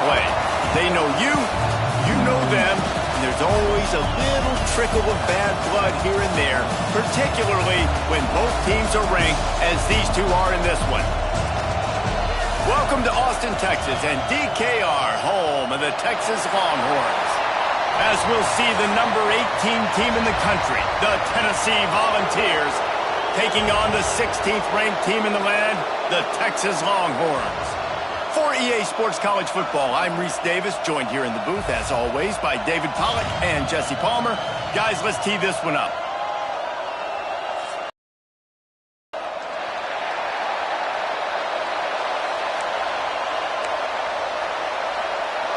play. They know you, you know them, and there's always a little trickle of bad blood here and there, particularly when both teams are ranked as these two are in this one. Welcome to Austin, Texas, and DKR, home of the Texas Longhorns. As we'll see the number 18 team in the country, the Tennessee Volunteers, taking on the 16th ranked team in the land, the Texas Longhorns. For EA Sports College Football, I'm Reese Davis, joined here in the booth, as always, by David Pollack and Jesse Palmer. Guys, let's tee this one up.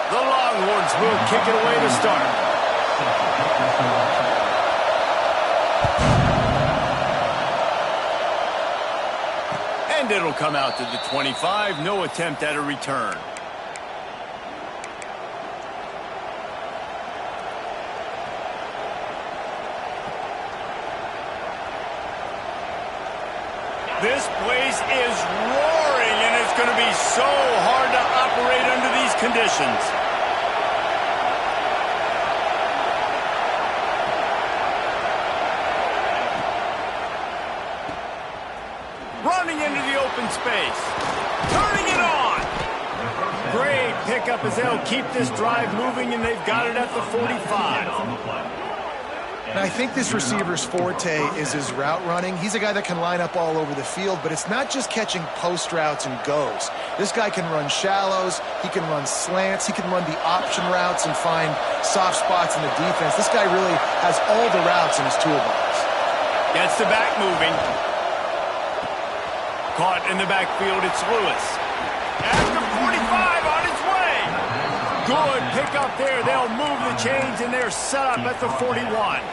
The Longhorns will kick it away to start. And it'll come out to the 25. No attempt at a return. This place is roaring, and it's going to be so hard to operate under these conditions. Running into the open space. Turning it on. Great pickup as they'll keep this drive moving, and they've got it at the 45. And I think this receiver's forte is his route running. He's a guy that can line up all over the field, but it's not just catching post routes and goes. This guy can run shallows, he can run slants, he can run the option routes and find soft spots in the defense. This guy really has all the routes in his toolbox. Gets the back moving. Caught in the backfield, it's Lewis. After 45 on its way. Good pickup there. They'll move the chains, and they're set up at the 41.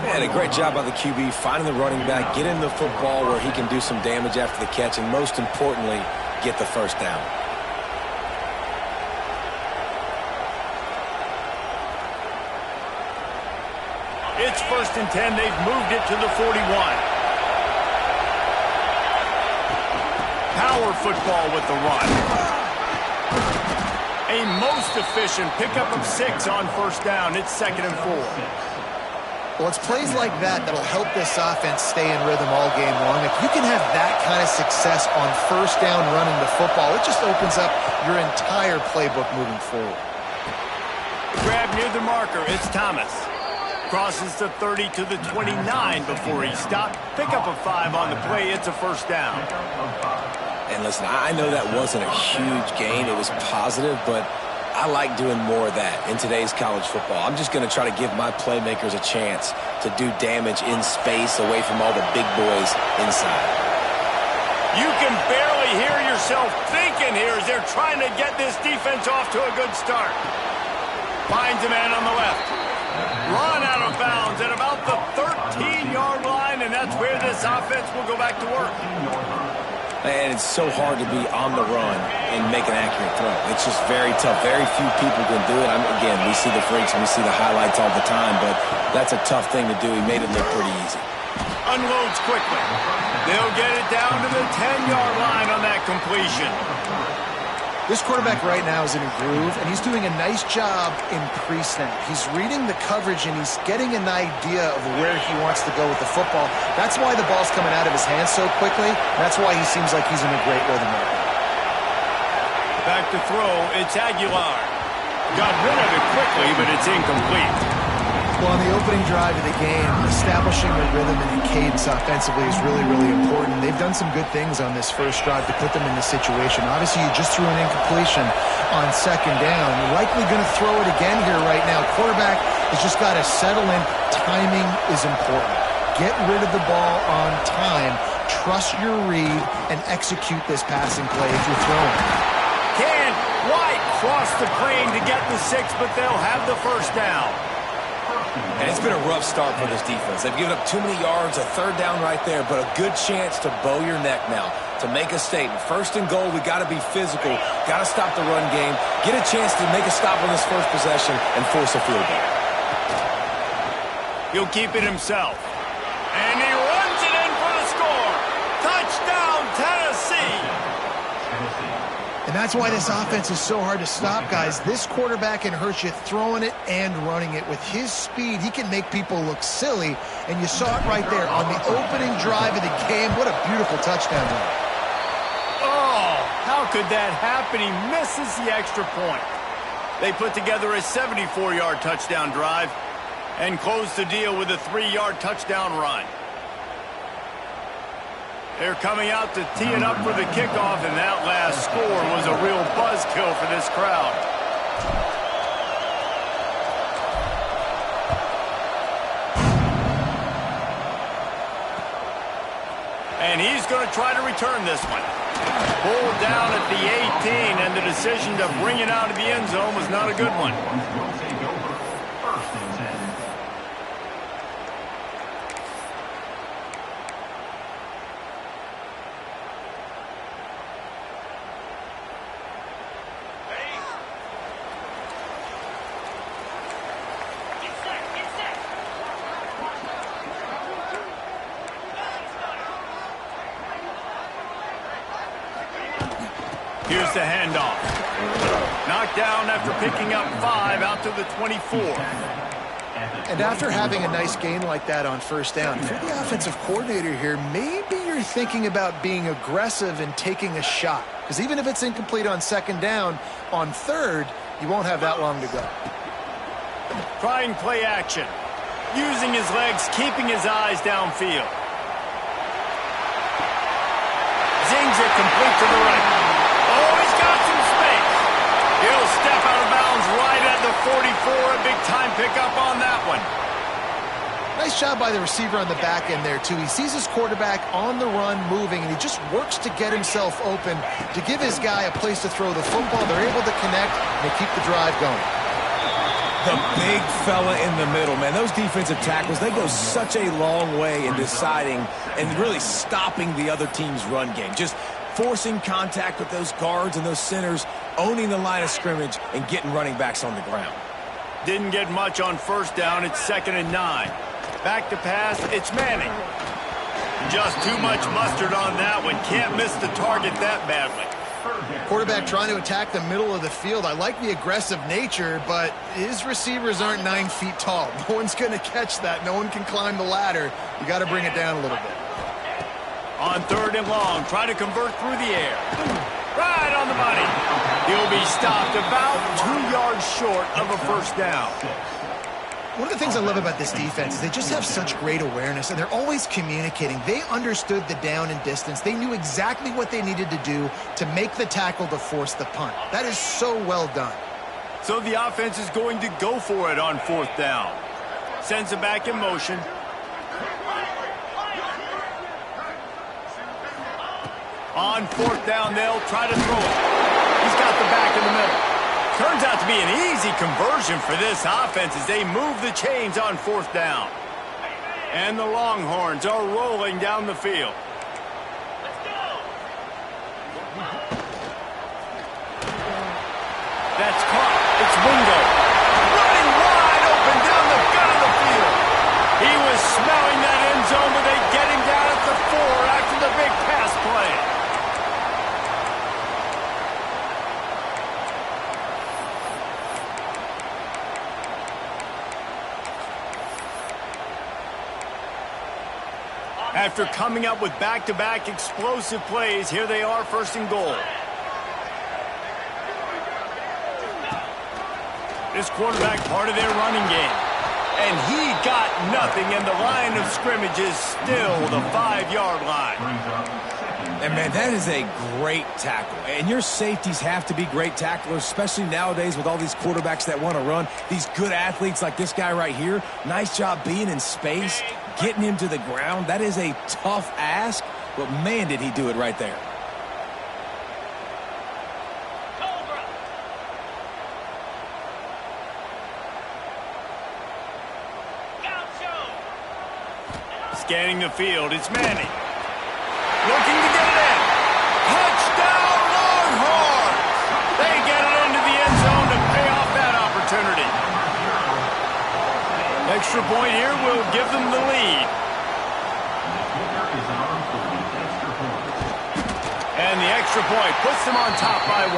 Man, a great job by the QB finding the running back, getting the football where he can do some damage after the catch, and most importantly, get the first down. It's 1st and 10. They've moved it to the 41. Power football with the run. A most efficient pickup of 6 on 1st down. It's 2nd and 4. Well, it's plays like that that'll help this offense stay in rhythm all game long. If you can have that kind of success on 1st down running the football, it just opens up your entire playbook moving forward. Grab near the marker. It's Thomas. Crosses the 30 to the 29 before he stopped. Pick up a 5 on the play. It's a 1st down. And listen, I know that wasn't a huge gain. It was positive, but I like doing more of that in today's college football. I'm just going to try to give my playmakers a chance to do damage in space away from all the big boys inside. You can barely hear yourself thinking here as they're trying to get this defense off to a good start. Finds a man on the left. Run out of bounds at about the 13-yard line, and that's where this offense will go back to work. And it's so hard to be on the run and make an accurate throw. It's just very tough. Very few people can do it. Again, we see the freaks and we see the highlights all the time, but that's a tough thing to do. He made it look pretty easy. Unloads quickly. They'll get it down to the 10-yard line on that completion. This quarterback right now is in a groove, and he's doing a nice job in pre-snap. He's reading the coverage, and he's getting an idea of where he wants to go with the football. That's why the ball's coming out of his hands so quickly. That's why he seems like he's in a great rhythm right now. Back to throw, it's Aguilar. Got rid of it quickly, but it's incomplete. Well, on the opening drive of the game, establishing a rhythm and a cadence offensively is really, really important. They've done some good things on this first drive to put them in this situation. Obviously, you just threw an incompletion on 2nd down. You're likely going to throw it again here right now. Quarterback has just got to settle in. Timing is important. Get rid of the ball on time. Trust your read and execute this passing play if you're throwing. Can White cross the plane to get the 6, but they'll have the 1st down. And it's been a rough start for this defense. They've given up too many yards, a 3rd down right there, but a good chance to bow your neck now, to make a statement. 1st and goal, we got to be physical, got to stop the run game, get a chance to make a stop on this first possession and force a field goal. He'll keep it himself. And he runs it in for the score. Touchdown, Tennessee. And And that's why this offense is so hard to stop, guys. This quarterback can hurt you throwing it and running it. With his speed, he can make people look silly, and you saw it right there on the opening drive of the game. What a beautiful touchdown run. Oh, how could that happen? He misses the extra point. They put together a 74-yard touchdown drive and closed the deal with a 3-yard touchdown run. They're coming out to tee it up for the kickoff, and that last score was a real buzzkill for this crowd. And he's going to try to return this one. Pulled down at the 18, and the decision to bring it out of the end zone was not a good one. Here's the handoff. Knocked down after picking up 5 out to the 24. And after having a nice gain like that on first down, if you're the offensive coordinator here, maybe you're thinking about being aggressive and taking a shot. Because even if it's incomplete on second down, on third, you won't have that long to go. Trying play action. Using his legs, keeping his eyes downfield. Zings it complete to the right. Oh, he's got some space. He'll step out of bounds right at the 44. A big-time pickup on that one. Nice job by the receiver on the back end there, too. He sees his quarterback on the run moving, and he just works to get himself open to give his guy a place to throw the football. They're able to connect, and they keep the drive going. The big fella in the middle, man. Those defensive tackles, they go such a long way in deciding and really stopping the other team's run game. Just forcing contact with those guards and those centers, owning the line of scrimmage, and getting running backs on the ground. Didn't get much on first down. It's 2nd and 9. Back to pass. It's Manning. Just too much mustard on that one. Can't miss the target that badly. Quarterback trying to attack the middle of the field. I like the aggressive nature, but his receivers aren't 9 feet tall. No one's going to catch that. No one can climb the ladder. You got to bring it down a little bit. On 3rd and long, try to convert through the air. Right on the money. He'll be stopped about 2 yards short of a first down. One of the things I love about this defense is they just have such great awareness, and they're always communicating. They understood the down and distance. They knew exactly what they needed to do to make the tackle to force the punt. That is so well done. So the offense is going to go for it on 4th down. Sends it back in motion. On 4th down, they'll try to throw it. He's got the back in the middle. Turns out to be an easy conversion for this offense as they move the chains on 4th down. And the Longhorns are rolling down the field. That's caught. It's Wingo. Running wide open down the gut of the field. He was smelling that end zone, but they get him down at the 4 after the big pass play. After coming up with back-to-back explosive plays, here they are, 1st and goal. This quarterback part of their running game. And he got nothing, and the line of scrimmage is still the 5-yard line. And, man, that is a great tackle. And your safeties have to be great tacklers, especially nowadays with all these quarterbacks that want to run. These good athletes like this guy right here, nice job being in space, getting him to the ground. That is a tough ask, but, man, did he do it right there. Scanning the field, it's Manning. Looking to get it in. Touchdown, Longhorns! They get it into the end zone to pay off that opportunity. Extra point here will give them the lead. And And the extra point puts them on top by 1.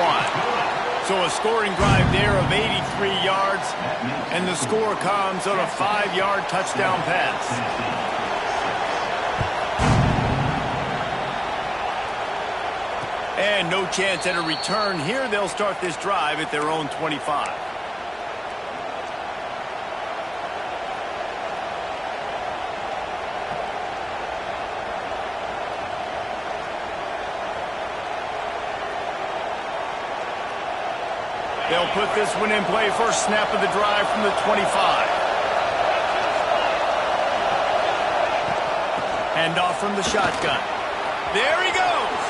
So a scoring drive there of 83 yards, and the score comes on a 5-yard touchdown pass. And no chance at a return here. They'll start this drive at their own 25. They'll put this one in play. First snap of the drive from the 25. Handoff from the shotgun. There he goes.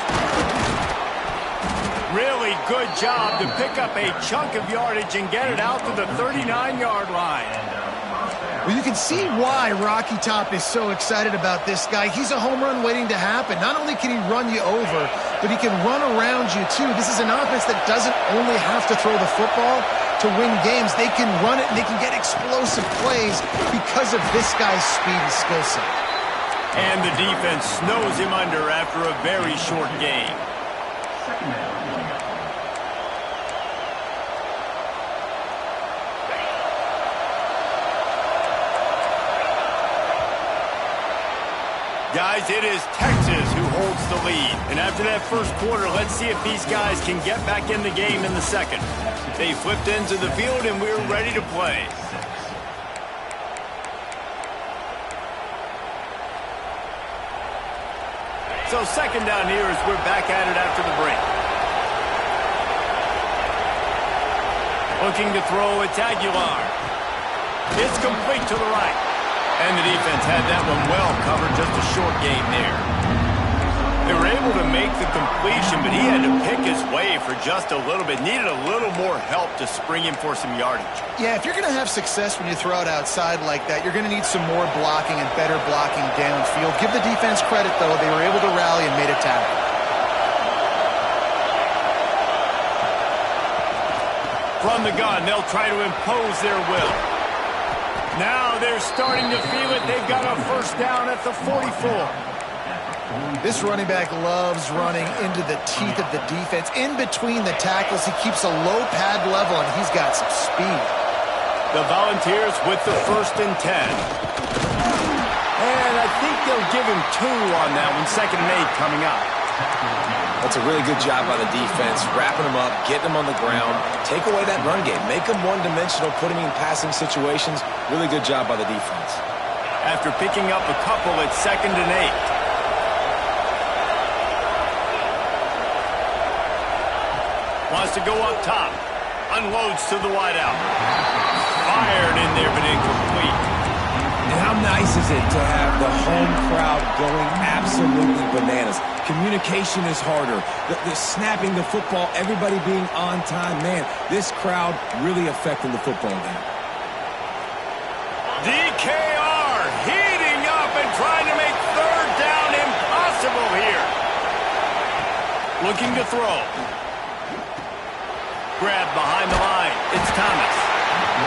Really good job to pick up a chunk of yardage and get it out to the 39-yard line. Well, you can see why Rocky Top is so excited about this guy. He's a home run waiting to happen. Not only can he run you over, but he can run around you, too. This is an offense that doesn't only have to throw the football to win games. They can run it, and they can get explosive plays because of this guy's speed and skill set. And the defense snows him under after a very short game. Guys, it is Texas who holds the lead. And after that first quarter, let's see if these guys can get back in the game in the second. They flipped into the field, and we're ready to play. So second down here as we're back at it after the break. Looking to throw, it's Aguilar. It's complete to the right. And the defense had that one well covered, just a short game there. They were able to make the completion, but he had to pick his way for just a little bit. Needed a little more help to spring him for some yardage. Yeah, if you're going to have success when you throw it outside like that, you're going to need some more blocking and better blocking downfield. Give the defense credit, though. They were able to rally and made a tackle. From the gun, they'll try to impose their will. Now they're starting to feel it. They've got a first down at the 44. This running back loves running into the teeth of the defense. In between the tackles, he keeps a low pad level, and he's got some speed. The Volunteers with the 1st and 10. And I think they'll give him 2 on that one. 2nd and 8 coming up. That's a really good job by the defense, wrapping them up, getting them on the ground, take away that run game, make them one-dimensional, put them in passing situations. Really good job by the defense. After picking up a couple, it's 2nd and 8. Wants to go up top. Unloads to the wideout. Fired in there, but incomplete. And how nice is it to have the home crowd going absolutely bananas? Communication is harder. The snapping the football, everybody being on time. Man, this crowd really affecting the football game. DKR heating up and trying to make 3rd down impossible here. Looking to throw. Grab behind the line. It's Thomas.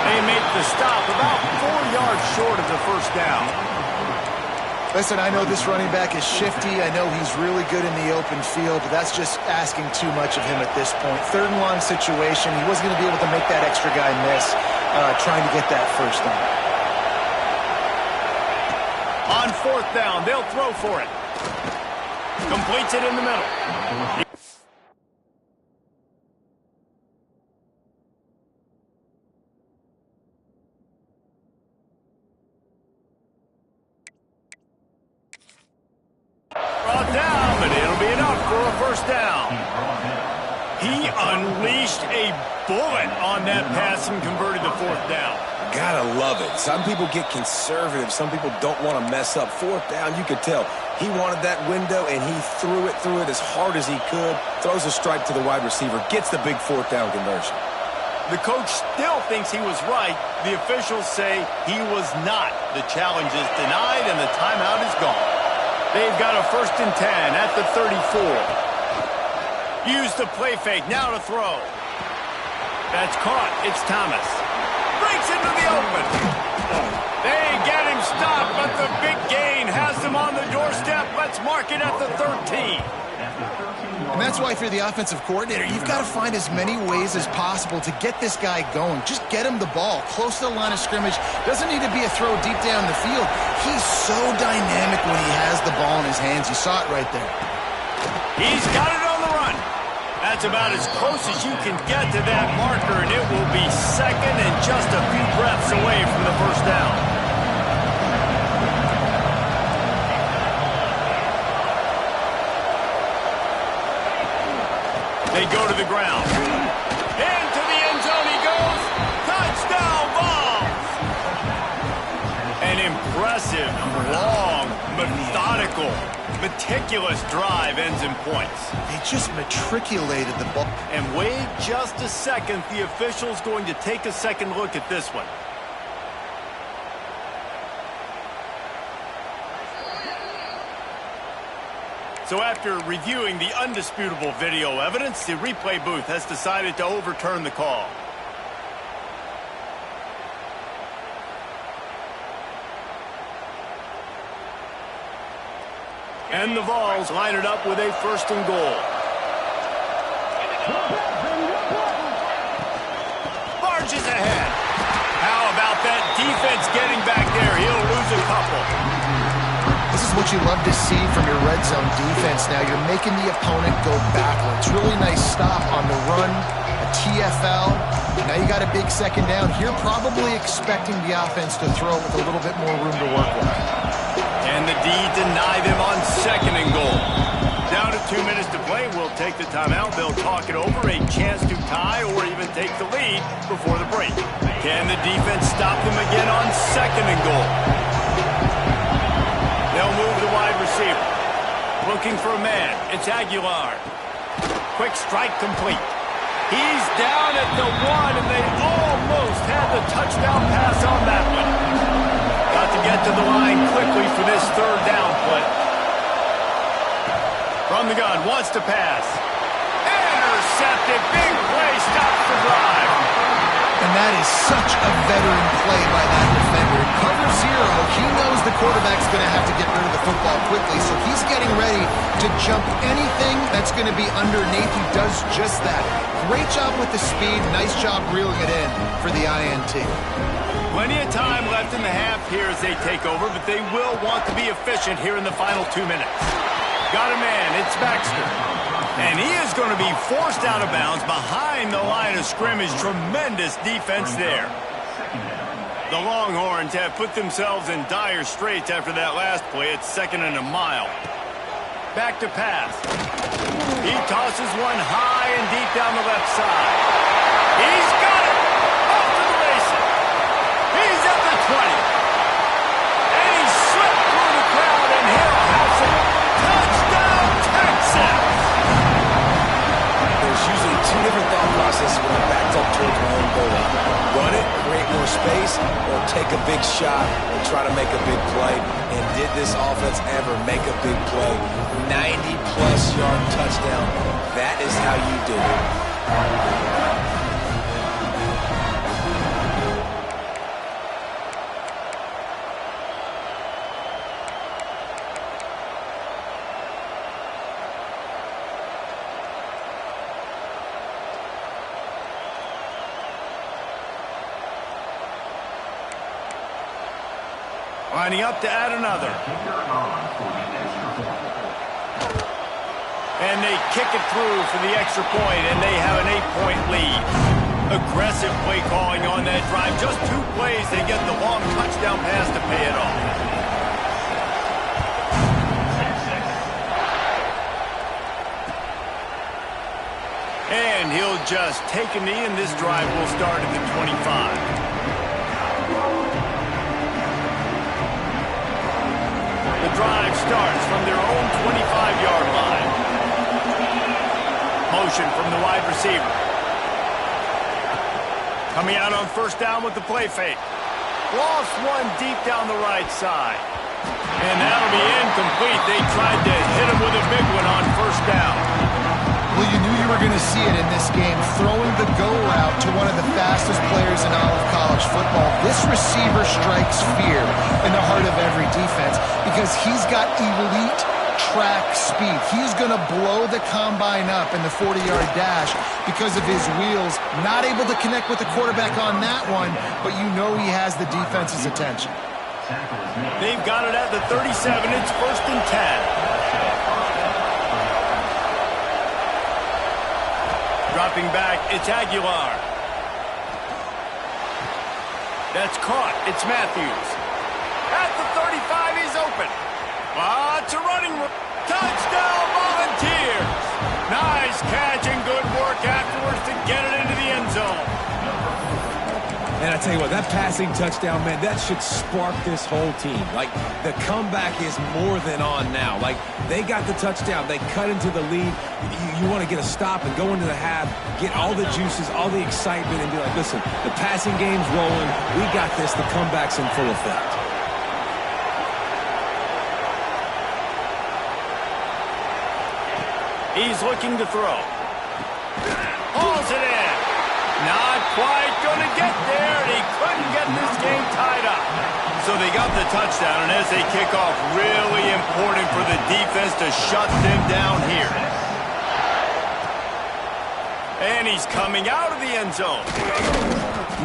They make the stop about 4 yards short of the first down. Listen, I know this running back is shifty. I know he's really good in the open field, but that's just asking too much of him at this point. 3rd and long situation. He wasn't going to be able to make that extra guy miss trying to get that first down. On 4th down, they'll throw for it. Completes it in the middle. Brought down, but it'll be enough for a first down. He unleashed a bullet on that pass and converted the 4th down. Gotta love it. Some people get conservative. Some people don't want to mess up. 4th down, you could tell. He wanted that window, and he threw it as hard as he could. Throws a strike to the wide receiver. Gets the big 4th down conversion. The coach still thinks he was right. The officials say he was not. The challenge is denied, and the timeout is gone. They've got a 1st and 10 at the 34. Use the play fake. Now to throw. That's caught. It's Thomas. Breaks into the open. They get him stopped, but the big gain has them on the doorstep. Let's mark it at the 13. And that's why if you're the offensive coordinator, you've got to find as many ways as possible to get this guy going. Just get him the ball close to the line of scrimmage. Doesn't need to be a throw deep down the field. He's so dynamic when he has the ball in his hands. You saw it right there. He's got it on the run. That's about as close as you can get to that marker, and it will be second and just a few breaths away from the first down. They go to the ground. Into the end zone he goes. Touchdown ball. An impressive, long, methodical, meticulous drive ends in points. They just matriculated the ball. And wait just a second. The official's going to take a second look at this one. So after reviewing the undisputable video evidence, the replay booth has decided to overturn the call. And the Vols line it up with a first and goal. Barges ahead. How about that defense getting back there? He'll lose a couple. This is what you love to see from your red zone defense now. You're making the opponent go backwards. Really nice stop on the run, a TFL. Now you got a big second down. You're probably expecting the offense to throw with a little bit more room to work with. And the D deny them on second and goal. Down to 2 minutes to play. We'll take the timeout. They'll talk it over. A chance to tie or even take the lead before the break. Can the defense stop them again on second and goal? They'll move the wide receiver. Looking for a man. It's Aguilar. Quick strike complete. He's down at the 1, and they almost had the touchdown pass on that one. Got to get to the line quickly for this third down play. From the gun, wants to pass. Intercepted. Big play. Stops the drive. And that is such a veteran play by that defender. Cover zero. He knows the quarterback's going to have to get rid of the football quickly, so he's getting ready to jump anything that's going to be underneath. He does just that. Great job with the speed. Nice job reeling it in for the INT. Plenty of time left in the half here as they take over, but they will want to be efficient here in the final 2 minutes. Got a man. It's Baxter. And he is going to be forced out of bounds behind the line of scrimmage. Tremendous defense there. The Longhorns have put themselves in dire straits after that last play. It's second and a mile. Back to pass. He tosses one high and deep down the left side. He's got it! Off to the races. He's at the 20. And he slipped through the crowd, and he'll house it. Touchdown, Texas! There's usually two different thought processes when I'm backed up towards my own goal line. Run it, create more space, or take a big shot and try to make a big play. And did this offense ever make a big play? 90-plus yard touchdown. That is how you do it. Lining up to add another. And they kick it through for the extra point, and they have an 8-point lead. Aggressive play calling on that drive. Just 2 plays, they get the long touchdown pass to pay it off. And he'll just take a knee, and this drive will start at the 25. The drive starts from their own 25-yard line. Motion from the wide receiver. Coming out on first down with the play fake. Lost one deep down the right side. And that'll be incomplete. They tried to hit him with a big one on first down. Well, you knew you were going to see it in this game, throwing the go route to one of the fastest players in all of college football. This receiver strikes fear in the heart of every defense because he's got elite track speed. He's going to blow the combine up in the 40-yard dash because of his wheels. Not able to connect with the quarterback on that one, but you know he has the defense's attention. They've got it at the 37. It's 1st and 10. Dropping back, it's Aguilar. That's caught. It's Matthews. At the 35, he's open. It's a running touchdown, Volunteers. Nice catch and good work afterwards to get it into the end zone. And I tell you what, that passing touchdown, man, that should spark this whole team. Like, the comeback is more than on now. Like, they got the touchdown. They cut into the lead. You want to get a stop and go into the half, get all the juices, all the excitement, and be like, listen, the passing game's rolling. We got this. The comeback's in full effect. He's looking to throw. Hauls it in. Not quite going to get there, and he couldn't get this game tied up. So they got the touchdown, and as they kick off, really important for the defense to shut them down here. And he's coming out of the end zone.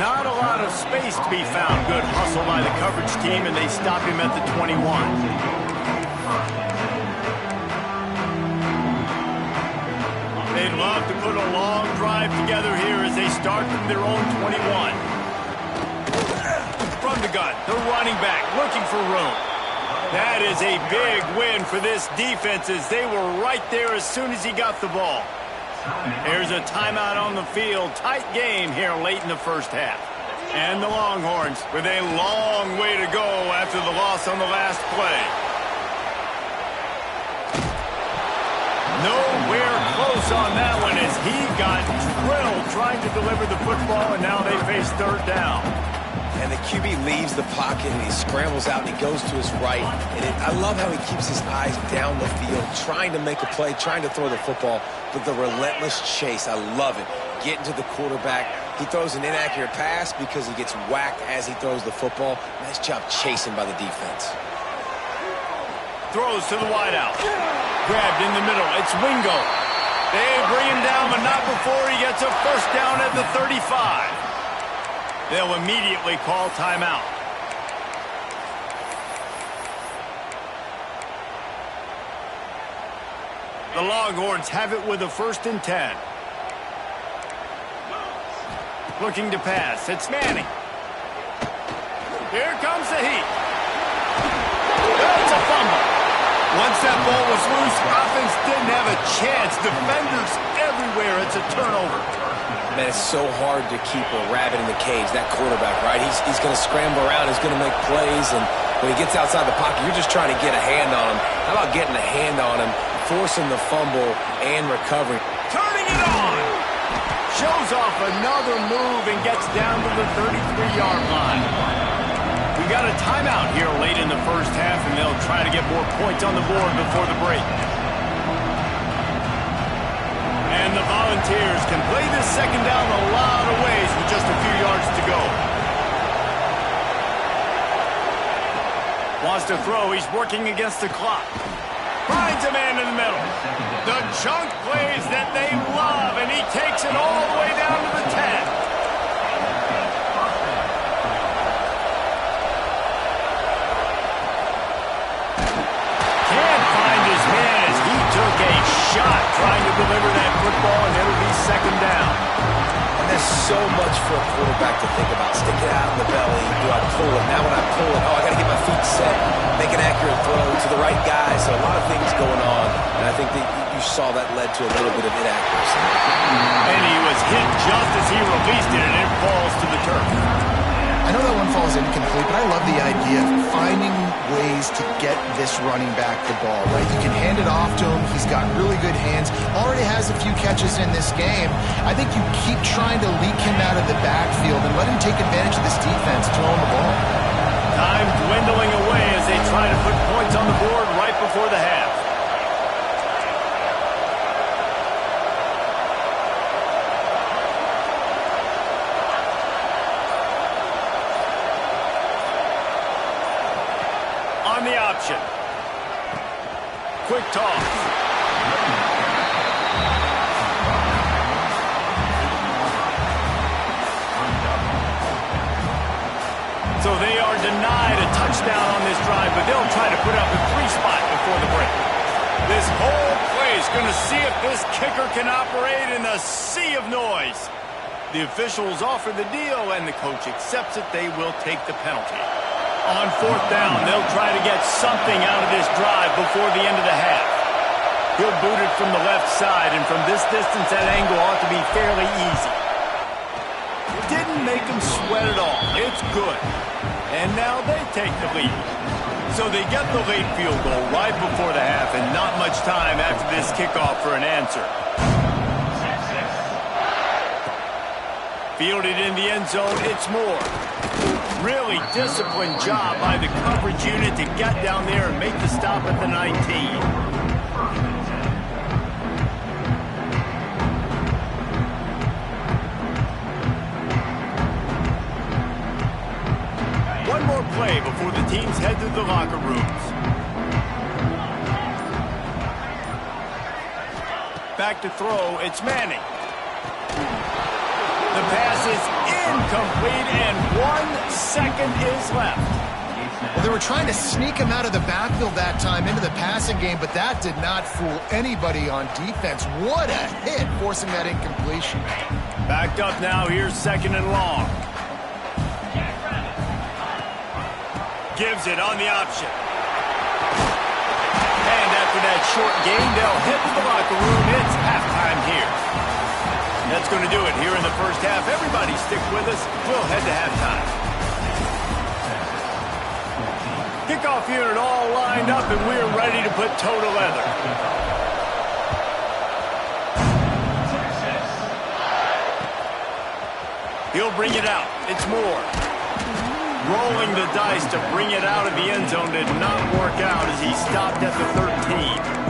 Not a lot of space to be found. Good hustle by the coverage team, and they stop him at the 21. They'd love to put a long drive together here as they start from their own 21. From the gun, the running back looking for room. That is a big win for this defense as they were right there as soon as he got the ball. There's a timeout on the field. Tight game here late in the first half. And the Longhorns with a long way to go after the loss on the last play. Nowhere close on that one as he got drilled trying to deliver the football, and now they face 3rd down. And the QB leaves the pocket, and he scrambles out, and he goes to his right. And I love how he keeps his eyes down the field, trying to make a play, trying to throw the football, but the relentless chase, I love it. Getting to the quarterback. He throws an inaccurate pass because he gets whacked as he throws the football. Nice job chasing by the defense. Throws to the wideout. Grabbed in the middle. It's Wingo. They bring him down, but not before he gets a 1st down at the 35. They'll immediately call timeout. The Longhorns have it with a 1st and 10. Looking to pass. It's Manning. Here comes the heat. It's a fumble. Once that ball was loose, offense didn't have a chance. Defenders everywhere. It's a turnover. Man, it's so hard to keep a rabbit in the cage, that quarterback, right? He's going to scramble around. He's going to make plays, and when he gets outside the pocket, you're just trying to get a hand on him. How about getting a hand on him, forcing the fumble, and recovering? Turning it on! Shows off another move and gets down to the 33-yard line. We got a timeout here late in the first half, and they'll try to get more points on the board before the break. And the Volunteers can play this 2nd down a lot of ways with just a few yards to go. Wants to throw. He's working against the clock. Finds a man in the middle. The chunk plays that they love, and he takes it all the way down to the 10. Took a shot trying to deliver that football, and it'll be 2nd down. And there's so much for a quarterback to think about. Stick it out in the belly. Do I pull it? Now when I pull it, I got to get my feet set, make an accurate throw to the right guy. So a lot of things going on, and I think that you saw that led to a little bit of inaccuracy. And he was hit just as he released it, and it falls to the turf. I know that one falls incomplete, but I love the idea of finding ways to get this running back the ball, right? You can hand it off to him. He's got really good hands. Already has a few catches in this game. I think you keep trying to leak him out of the backfield and let him take advantage of this defense throwing the ball. Time dwindling away as they try to put points on the board right before the half. On the option. quick toss. So they are denied a touchdown on this drive, but they'll try to put up a 3-spot before the break. This whole play is going to see if this kicker can operate in a sea of noise. The officials offer the deal, and the coach accepts it. They will take the penalty. On 4th down, they'll try to get something out of this drive before the end of the half. He'll boot it from the left side, and from this distance, that angle ought to be fairly easy. Didn't make him sweat at all. It's good. And now they take the lead. So they get the late field goal right before the half, and not much time after this kickoff for an answer. Fielded in the end zone, it's Moore. Really disciplined job by the coverage unit to get down there and make the stop at the 19. One more play before the teams head to the locker rooms. Back to throw, it's Manning. The pass is incomplete, and 1 second is left. Well, they were trying to sneak him out of the backfield that time into the passing game, but that did not fool anybody on defense. What a hit, forcing that incompletion. Backed up now, here's 2nd and long. Gives it on the option. And after that short game, they'll head to the locker room. It's halftime here. That's going to do it here in the first half. Everybody stick with us. We'll head to halftime. Kickoff unit all lined up, and we're ready to put toe to leather. He'll bring it out. It's Moore. Rolling the dice to bring it out of the end zone did not work out as he stopped at the 13.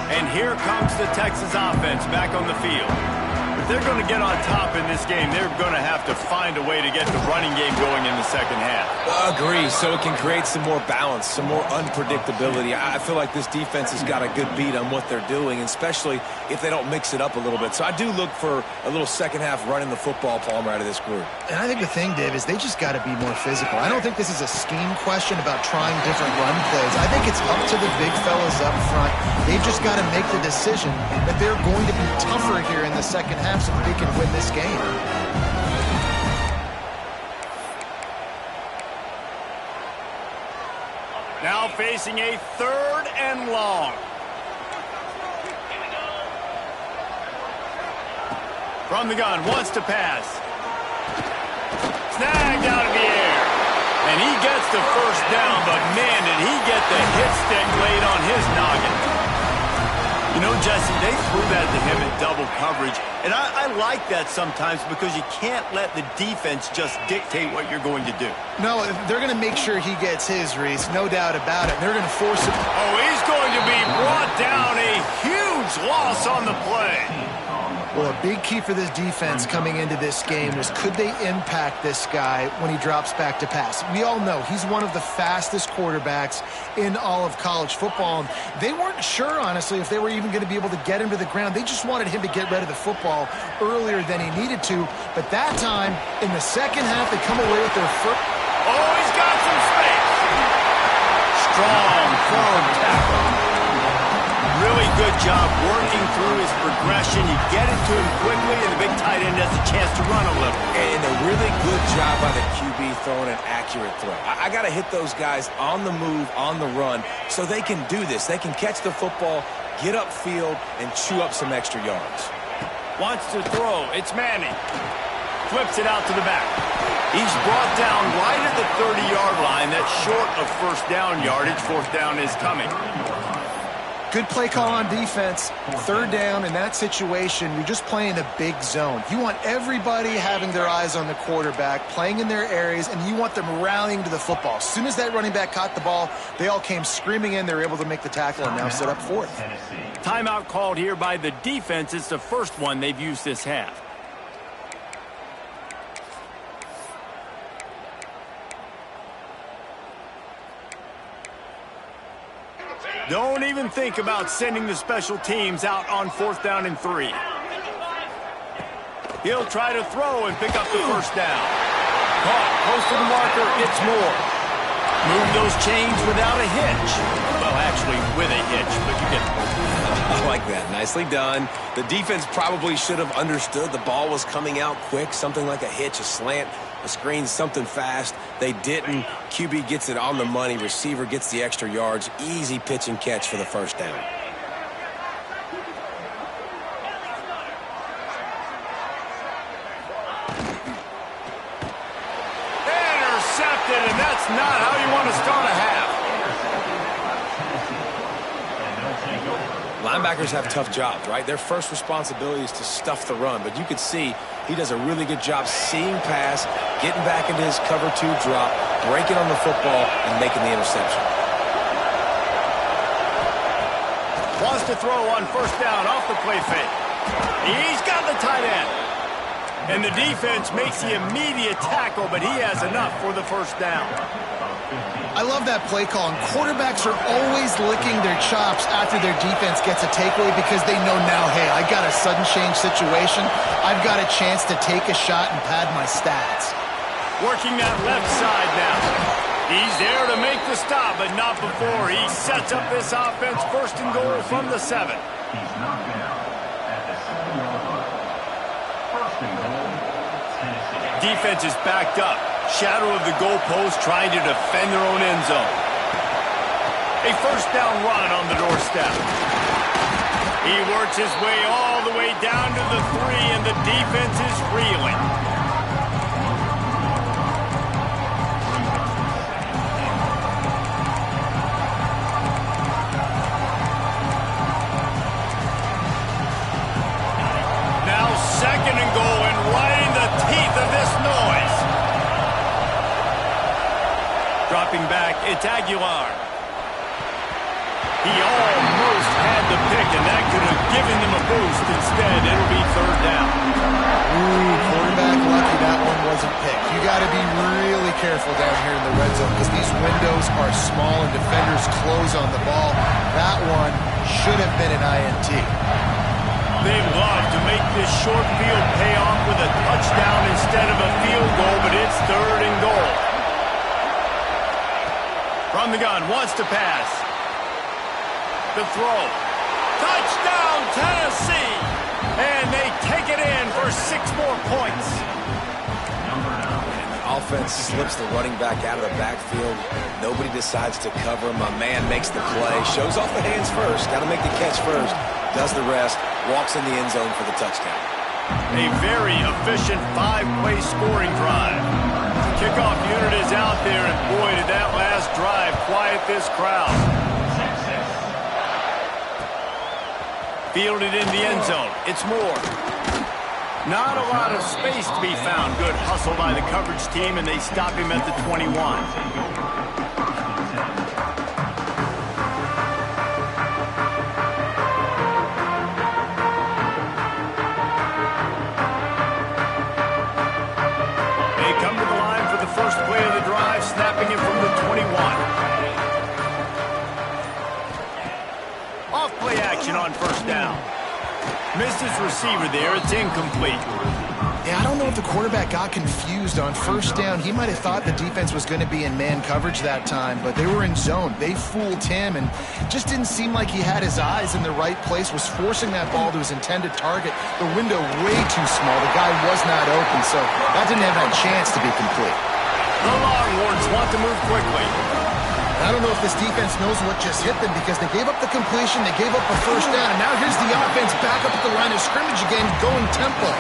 And here comes the Texas offense back on the field. If they're going to get on top in this game, they're going to have to find a way to get the running game going in the second half. Agree, so it can create some more balance, some more unpredictability. I feel like this defense has got a good beat on what they're doing, especially if they don't mix it up a little bit. So I do look for a little second half running the football, Palmer, out of this group. And I think the thing, Dave, is they just got to be more physical. I don't think this is a scheme question about trying different run plays. I think it's up to the big fellas up front. They've just got to make the decision that they're going to be tougher here in the second half so that they can win this game. Now facing a 3rd and long. From the gun, wants to pass. Snagged out of the air. And he gets the first down, but man, did he get the hit stick laid on his noggin. You know, Jesse, they threw that to him in double coverage, and I like that sometimes because you can't let the defense just dictate what you're going to do. No, they're going to make sure he gets his, Reese, no doubt about it. They're going to force him. Oh, he's going to be brought down. A huge loss on the play. Well, a big key for this defense coming into this game was could they impact this guy when he drops back to pass? We all know he's one of the fastest quarterbacks in all of college football. And they weren't sure, honestly, if they were even going to be able to get him to the ground. They just wanted him to get rid of the football earlier than he needed to. But that time, in the second half, they come away with their first. Oh, he's got some space. Strong, firm tackle. Really good job working through his progression. You get it to him quickly, and the big tight end has a chance to run a little. And a really good job by the QB throwing an accurate throw. I got to hit those guys on the move, on the run, so they can do this. They can catch the football, get upfield, and chew up some extra yards. Wants to throw. It's Manning. Flips it out to the back. He's brought down right at the 30-yard line. That's short of first down yardage. 4th down is coming. Good play call on defense. 3rd down in that situation, you're just playing a big zone. You want everybody having their eyes on the quarterback, playing in their areas, and you want them rallying to the football. As soon as that running back caught the ball, they all came screaming in. They were able to make the tackle and now set up 4th. Timeout called here by the defense. It's the first one they've used this half. Don't even think about sending the special teams out on 4th down and 3. He'll try to throw and pick up the first down. Caught, close to the marker, it's Moore. Move those chains without a hitch. Well, actually, with a hitch, but you get it. I like that. Nicely done. The defense probably should have understood the ball was coming out quick, something like a hitch, a slant, a screen, something fast. They didn't. QB gets it on the money. Receiver gets the extra yards. Easy pitch and catch for the first down. Intercepted, and that's not how you want to start a half. Linebackers have tough jobs, right? Their first responsibility is to stuff the run, but you can see he does a really good job seeing pass, getting back into his cover 2 drop, breaking on the football, and making the interception. Wants to throw on first down off the play fake. He's got the tight end. And the defense makes the immediate tackle, but he has enough for the first down. I love that play call, and quarterbacks are always licking their chops after their defense gets a takeaway because they know now, hey, I got a sudden change situation. I've got a chance to take a shot and pad my stats. Working that left side now. He's there to make the stop, but not before he sets up this offense 1st and goal from the 7. He's knocked out at the 7-yard line. 1st and goal, Tennessee. Defense is backed up. Shadow of the goalpost trying to defend their own end zone. A first down run on the doorstep. He works his way all the way down to the 3, and the defense is reeling. Now 2nd and goal, and right in the teeth of this noise. Dropping back, it's Aguilar. He almost had the pick, and that could have given them a boost. Instead, it'll be 3rd down. Ooh, quarterback lucky that one wasn't picked. You got to be really careful down here in the red zone because these windows are small and defenders close on the ball. That one should have been an INT. They love to make this short field pay off with a touchdown instead of a field goal, but it's 3rd and goal. From the gun, wants to pass. The throw. Touchdown, Tennessee! And they take it in for 6 more points. And the offense slips the running back out of the backfield. Nobody decides to cover him. My man makes the play. Shows off the hands first. Got to make the catch first. Does the rest. Walks in the end zone for the touchdown. A very efficient 5-play scoring drive. Kickoff unit is out there, and boy, did that last drive quiet this crowd. Fielded in the end zone. It's Moore. Not a lot of space to be found. Good hustle by the coverage team, and they stop him at the 21. First play of the drive, snapping it from the 21. Off play action on first down. Missed his receiver there. It's incomplete. Yeah, I don't know if the quarterback got confused on first down. He might have thought the defense was going to be in man coverage that time, but they were in zone. They fooled him and just didn't seem like he had his eyes in the right place, was forcing that ball to his intended target. The window way too small. The guy was not open, so that didn't have a chance to be complete. The Longhorns want to move quickly. I don't know if this defense knows what just hit them because they gave up the completion, they gave up a first down, and now here's the offense back up at the line of scrimmage again, going tempo.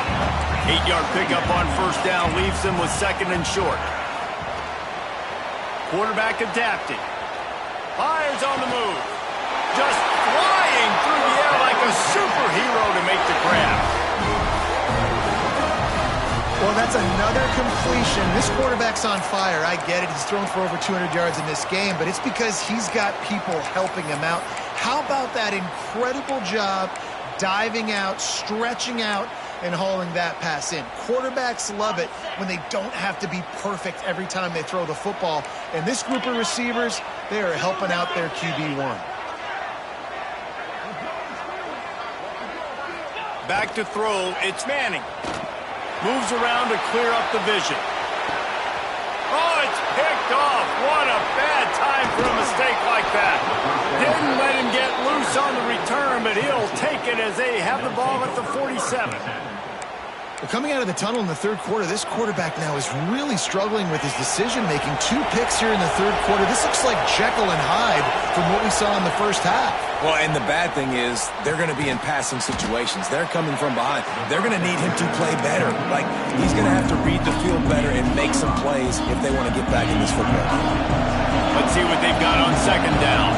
8-yard pickup on first down leaves them with 2nd and short. Quarterback adapting. Fires on the move. Just flying through the air like a superhero to make the grab. Well, that's another completion. This quarterback's on fire. I get it. He's thrown for over 200 yards in this game, but it's because he's got people helping him out. How about that incredible job diving out, stretching out, and hauling that pass in? Quarterbacks love it when they don't have to be perfect every time they throw the football. And this group of receivers, they are helping out their QB1. Back to throw. It's Manning. Moves around to clear up the vision. Oh, it's picked off. What a bad time for a mistake like that. Didn't let him get loose on the return, but he'll take it as they have the ball at the 47. Well, coming out of the tunnel in the third quarter, this quarterback now is really struggling with his decision-making. 2 picks here in the third quarter. This looks like Jekyll and Hyde from what we saw in the first half. Well, and the bad thing is they're going to be in passing situations. They're coming from behind. They're going to need him to play better. Like, he's going to have to read the field better and make some plays if they want to get back in this football game. Let's see what they've got on second down.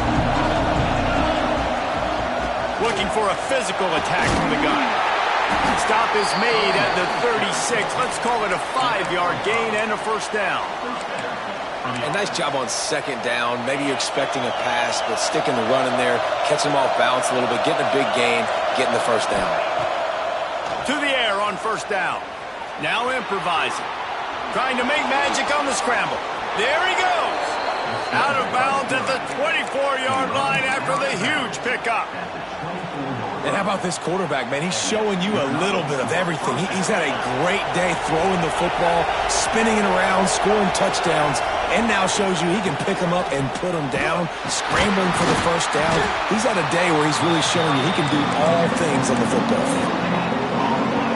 Looking for a physical attack from the gun. Stop is made at the 36. Let's call it a 5-yard gain and a first down. A nice job on second down. Maybe you're expecting a pass, but sticking the run in there, catching them off balance a little bit, getting a big gain, getting the first down. To the air on first down. Now improvising. Trying to make magic on the scramble. There he goes. Out of bounds at the 24-yard line after the huge pickup. And how about this quarterback, man? He's showing you a little bit of everything. He's had a great day throwing the football, spinning it around, scoring touchdowns, and now shows you he can pick them up and put them down, scrambling for the first down. He's had a day where he's really showing you he can do all things on the football field.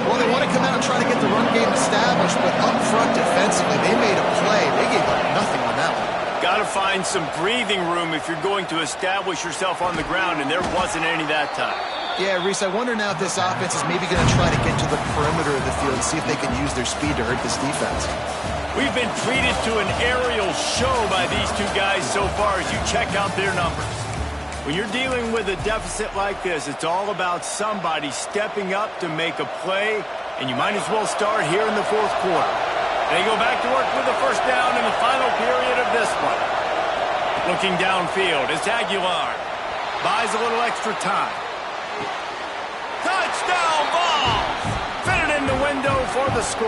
Well, they want to come out and try to get the run game established, but up front defensively, they made a play. They gave up nothing on that one. Got to find some breathing room if you're going to establish yourself on the ground, and there wasn't any that time. Yeah, Reese, I wonder now if this offense is maybe going to try to get to the perimeter of the field and see if they can use their speed to hurt this defense. We've been treated to an aerial show by these two guys so far as you check out their numbers. When you're dealing with a deficit like this, it's all about somebody stepping up to make a play, and you might as well start here in the fourth quarter. They go back to work with the first down in the final period of this one. Looking downfield, it's Aguilar. Buys a little extra time. Touchdown ball! Fitted in the window for the score.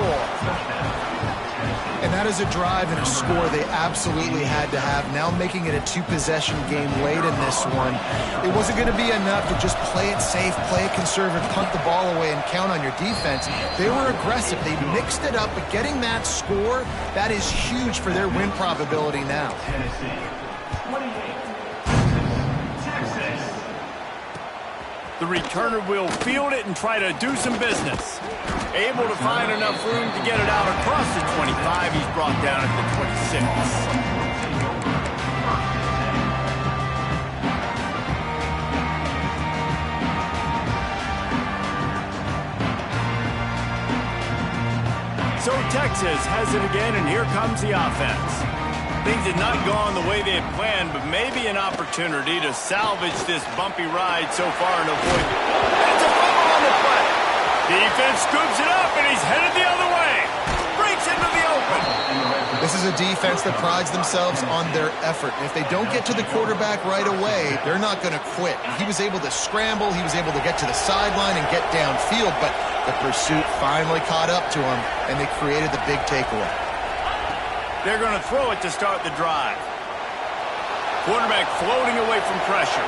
And that is a drive and a score they absolutely had to have. Now making it a 2-possession game late in this one. It wasn't going to be enough to just play it safe, play it conservative, punt the ball away, and count on your defense. They were aggressive. They mixed it up, but getting that score, that is huge for their win probability now. Tennessee, 28. Texas. The returner will field it and try to do some business. Able to find enough room to get it out across the 25. He's brought down at the 26. So Texas has it again, and here comes the offense. Things had not gone the way they had planned, but maybe an opportunity to salvage this bumpy ride so far and avoid it. That's a fumble on the play. Defense scoops it up, and he's headed the other way. Breaks into the open. This is a defense that prides themselves on their effort. If they don't get to the quarterback right away, they're not going to quit. He was able to scramble. He was able to get to the sideline and get downfield, but the pursuit finally caught up to him, and they created the big takeaway. They're going to throw it to start the drive. Quarterback floating away from pressure.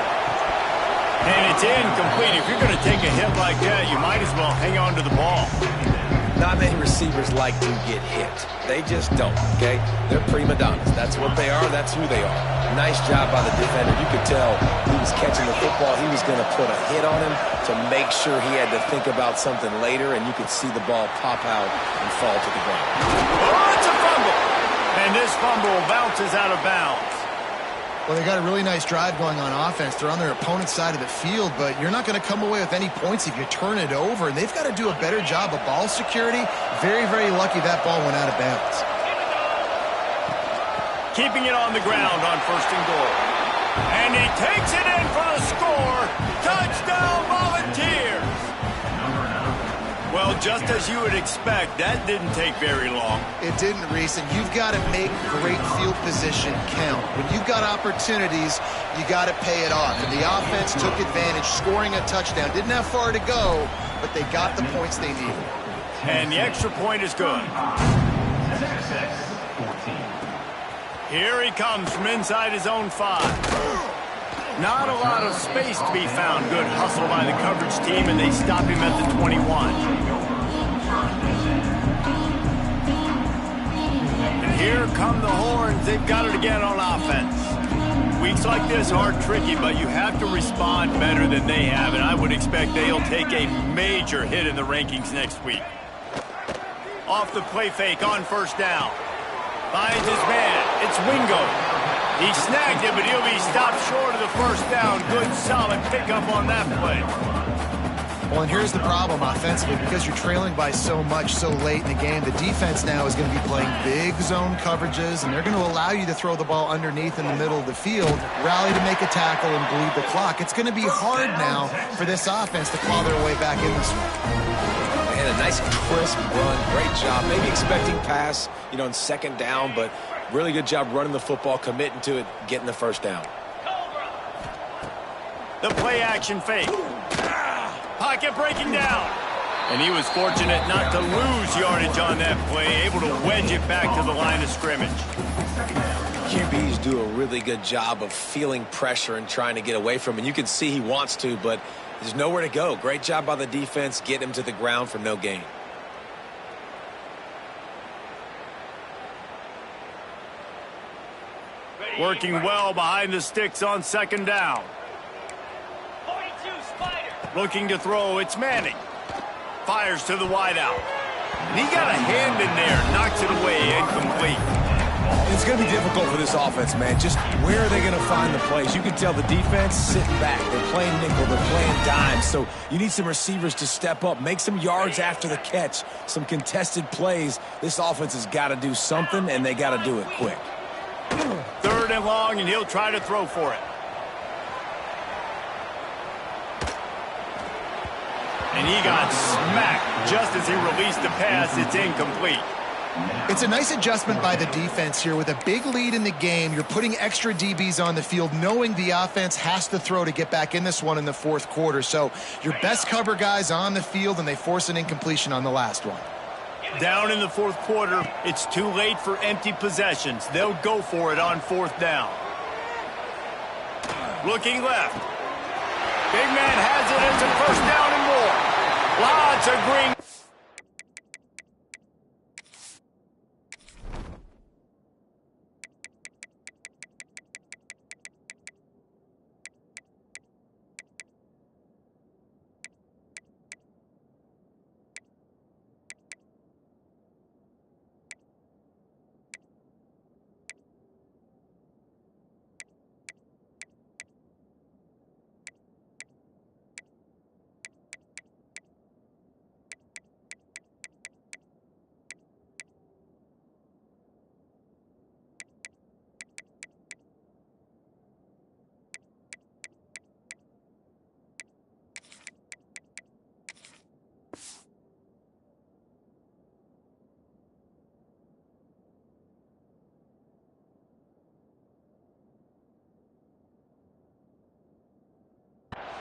And it's incomplete. If you're going to take a hit like that, you might as well hang on to the ball. Not many receivers like to get hit. They just don't, okay? They're prima donnas. That's what they are. That's who they are. Nice job by the defender. You could tell he was catching the football. He was going to put a hit on him to make sure he had to think about something later, and you could see the ball pop out and fall to the ground. Oh, it's a fumble. And this fumble bounces out of bounds. Well, they got a really nice drive going on offense. They're on their opponent's side of the field, but you're not going to come away with any points if you turn it over. And they've got to do a better job of ball security. Very, very lucky that ball went out of bounds. Keeping it on the ground on first and goal. And he takes it in for the score. Touchdown Volunteers. Well, just as you would expect, that didn't take very long. It didn't, Reese, and you've got to make great field position count. When you've got opportunities, you got to pay it off. And the offense took advantage, scoring a touchdown. Didn't have far to go, but they got the points they needed. And the extra point is good. Here he comes from inside his own 5. Not a lot of space to be found. Good hustle by the coverage team, and they stop him at the 21. And here come the horns. They've got it again on offense. Weeks like this are tricky, but you have to respond better than they have, and I would expect they'll take a major hit in the rankings next week. Off the play fake on first down. Finds his man. It's Wingo. He snagged it, but he'll be stopped short of the first down. Good, solid pickup on that play. Well, and here's the problem offensively. Because you're trailing by so much so late in the game, the defense now is going to be playing big zone coverages, and they're going to allow you to throw the ball underneath in the middle of the field, rally to make a tackle, and bleed the clock. It's going to be hard now for this offense to claw their way back in this one. And a nice crisp run. Great job. Maybe expecting pass, on second down, but really good job running the football, committing to it, getting the first down. The play action fake. Pocket breaking down. And he was fortunate not to lose yardage on that play, able to wedge it back to the line of scrimmage. QBs do a really good job of feeling pressure and trying to get away from it. And you can see he wants to, but there's nowhere to go. Great job by the defense, getting him to the ground for no gain. Working well behind the sticks on second down. 42 Spider. Looking to throw, it's Manning. Fires to the wideout. And he got a hand in there, knocks it away, incomplete. It's going to be difficult for this offense, man. Just where are they going to find the plays? You can tell the defense sitting back. They're playing nickel. They're playing dime. So you need some receivers to step up, make some yards after the catch, some contested plays. This offense has got to do something, and they got to do it quick. Third and long, and he'll try to throw for it. And he got smacked just as he released the pass. It's incomplete. It's a nice adjustment by the defense here. With a big lead in the game, you're putting extra DBs on the field, knowing the offense has to throw to get back in this one in the fourth quarter. So your best cover guys on the field, and they force an incompletion on the last one. Down in the fourth quarter, it's too late for empty possessions. They'll go for it on fourth down. Looking left. Big man has it. It's a first down and more. Lots of green.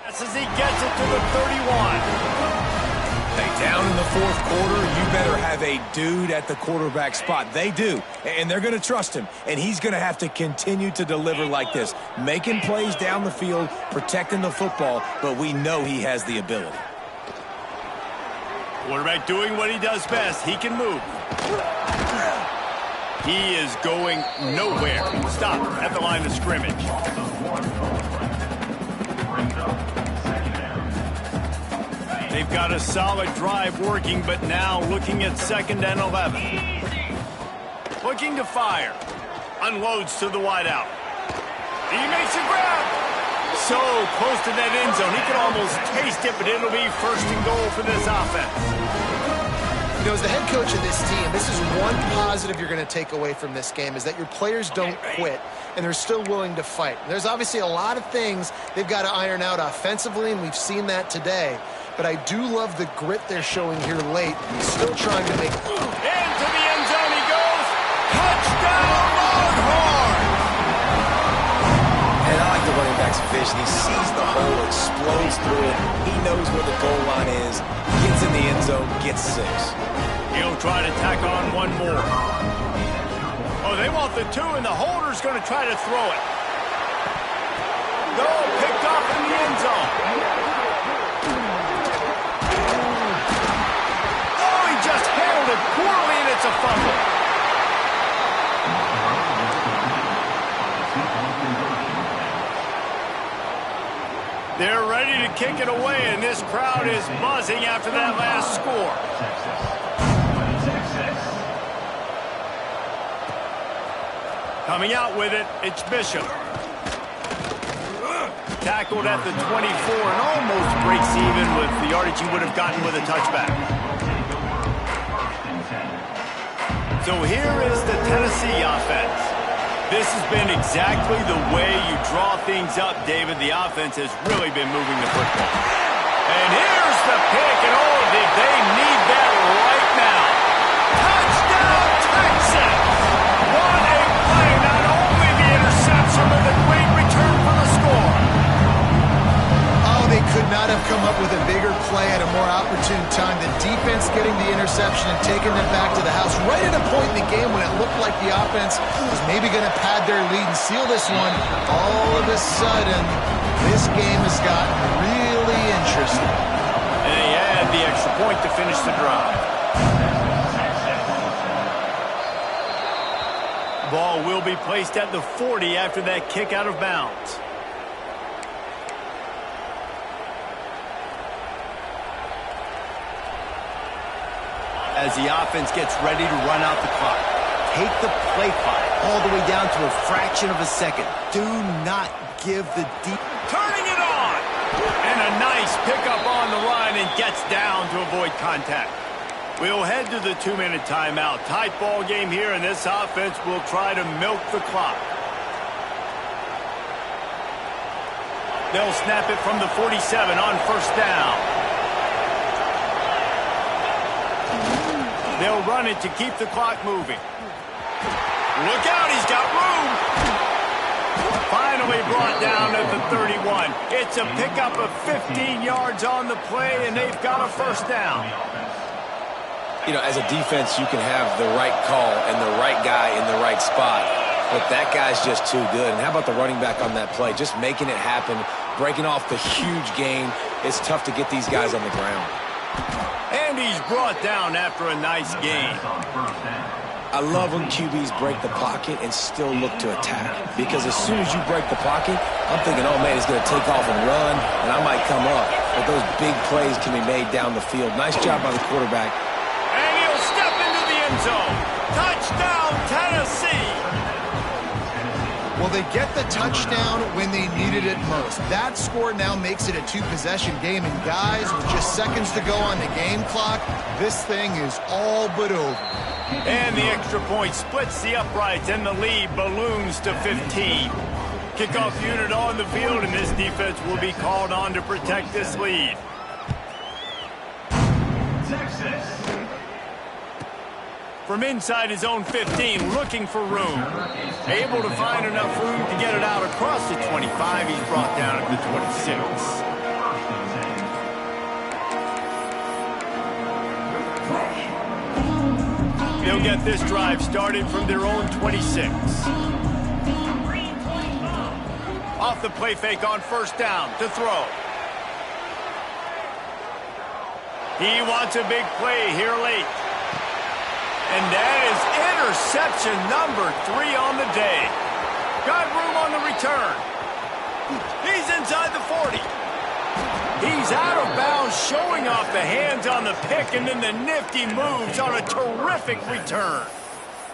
As he gets it to the 31. Hey, down in the fourth quarter, you better have a dude at the quarterback spot. They do, and they're going to trust him, and he's going to have to continue to deliver like this, making plays down the field, protecting the football, but we know he has the ability. Quarterback doing what he does best. He can move. He is going nowhere. Stop at the line of scrimmage. They've got a solid drive working, but now looking at 2nd and 11. Looking to fire. Unloads to the wideout. He makes a grab. So close to that end zone. He can almost taste it, but it'll be 1st and goal for this offense. As the head coach of this team, this is one positive you're going to take away from this game, is that your players don't quit, and they're still willing to fight. There's obviously a lot of things they've got to iron out offensively, and we've seen that today. But I do love the grit they're showing here late, still trying to make... Into the end zone he goes. Touchdown, Longhorn! And I like the running back's vision. He sees the hole, explodes through it. He knows where the goal line is. Gets in the end zone, gets 6. He'll try to tack on one more. Oh, they want the 2, and the holder's going to try to throw it. No, picked off in the end zone. Oh, he just handled it poorly, and it's a fumble. They're ready to kick it away, and this crowd is buzzing after that last score. Coming out with it, it's Bishop. Tackled at the 24 and almost breaks even with the yardage he would have gotten with a touchback. So here is the Tennessee offense. This has been exactly the way you draw things up, David. The offense has really been moving the football. And here's the pick, and oh, did they need that right now. Touchdown, Texans! What a play, not only the interception, but the great return for the score. Oh, they could not have come up with a bigger play at a more opportune time. The defense getting the interception and taking them back to the house right at a point in the game when it looked like the offense was maybe going to pad their lead and seal this one. All of a sudden, this game has gotten really interesting. And they had the extra point to finish the drive. Ball will be placed at the 40 after that kick out of bounds. As the offense gets ready to run out the clock, take the play clock all the way down to a fraction of a second. Do not give the deep. Turning it on! And a nice pickup on the run and gets down to avoid contact. We'll head to the 2-minute timeout. Tight ball game here, and this offense will try to milk the clock. They'll snap it from the 47 on first down. They'll run it to keep the clock moving. Look out, he's got room. Finally brought down at the 31. It's a pickup of 15 yards on the play, and they've got a first down. You know, as a defense, you can have the right call and the right guy in the right spot, but that guy's just too good. And how about the running back on that play? Just making it happen, breaking off the huge gain. It's tough to get these guys on the ground. And he's brought down after a nice gain. I love when QBs break the pocket and still look to attack, because as soon as you break the pocket, I'm thinking, oh man, he's going to take off and run, and I might come up. But those big plays can be made down the field. Nice job by the quarterback. And he'll step into the end zone. Touchdown, Tennessee! Well, they get the touchdown when they needed it most. That score now makes it a two-possession game. And guys, with just seconds to go on the game clock, this thing is all but over. And the extra point splits the uprights, and the lead balloons to 15. Kickoff unit on the field, and this defense will be called on to protect this lead. Texas. From inside his own 15, looking for room. Able to find enough room to get it out across the 25. He's brought down at the 26. They'll get this drive started from their own 26. Off the play fake on first down to throw. He wants a big play here late. And that is interception number 3 on the day. Got room on the return. He's inside the 40. He's out of bounds, showing off the hands on the pick, and then the nifty moves on a terrific return.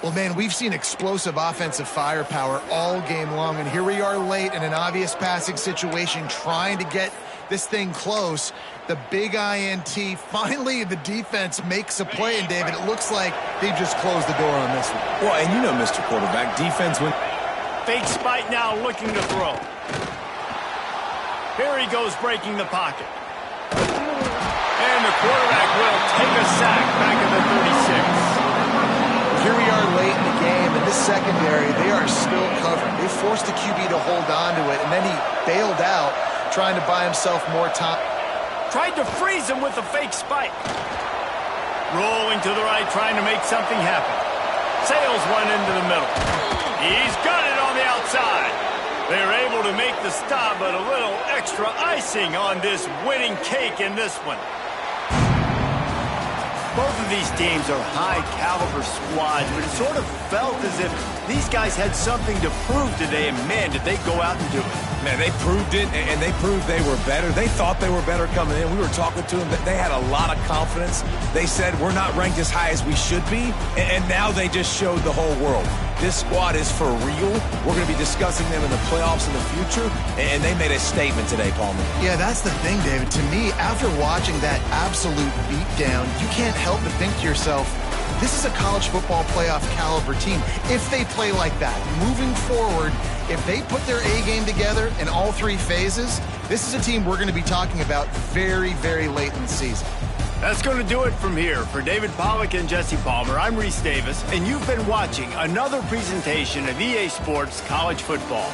Well, man, we've seen explosive offensive firepower all game long, and here we are late in an obvious passing situation trying to get this thing close. The big INT, finally the defense makes a play, and David, it looks like they've just closed the door on this one. Well, and you know, Mr. Quarterback, defense went. Fake spike now looking to throw. Here he goes breaking the pocket. And the quarterback will take a sack back at the 36. Here we are late in the game, and this secondary, they are still covering. They forced the QB to hold on to it, and then he bailed out, trying to buy himself more time. Tried to freeze him with a fake spike. Rolling to the right, trying to make something happen. Sails one into the middle. He's got it on the outside. They're able to make the stop, but a little extra icing on this winning cake in this one. Both of these teams are high-caliber squads, but it sort of felt as if these guys had something to prove today, and man, did they go out and do it. Man, they proved it, and they proved they were better. They thought they were better coming in. We were talking to them. They had a lot of confidence. They said, we're not ranked as high as we should be, and now they just showed the whole world. This squad is for real. We're going to be discussing them in the playoffs in the future, and they made a statement today, Palmer. Yeah, that's the thing, David. To me, after watching that absolute beatdown, you can't help but think to yourself, this is a college football playoff caliber team. If they play like that, moving forward, if they put their A game together in all three phases, this is a team we're going to be talking about very, very late in the season. That's going to do it from here. For David Pollack and Jesse Palmer, I'm Reese Davis, and you've been watching another presentation of EA Sports College Football.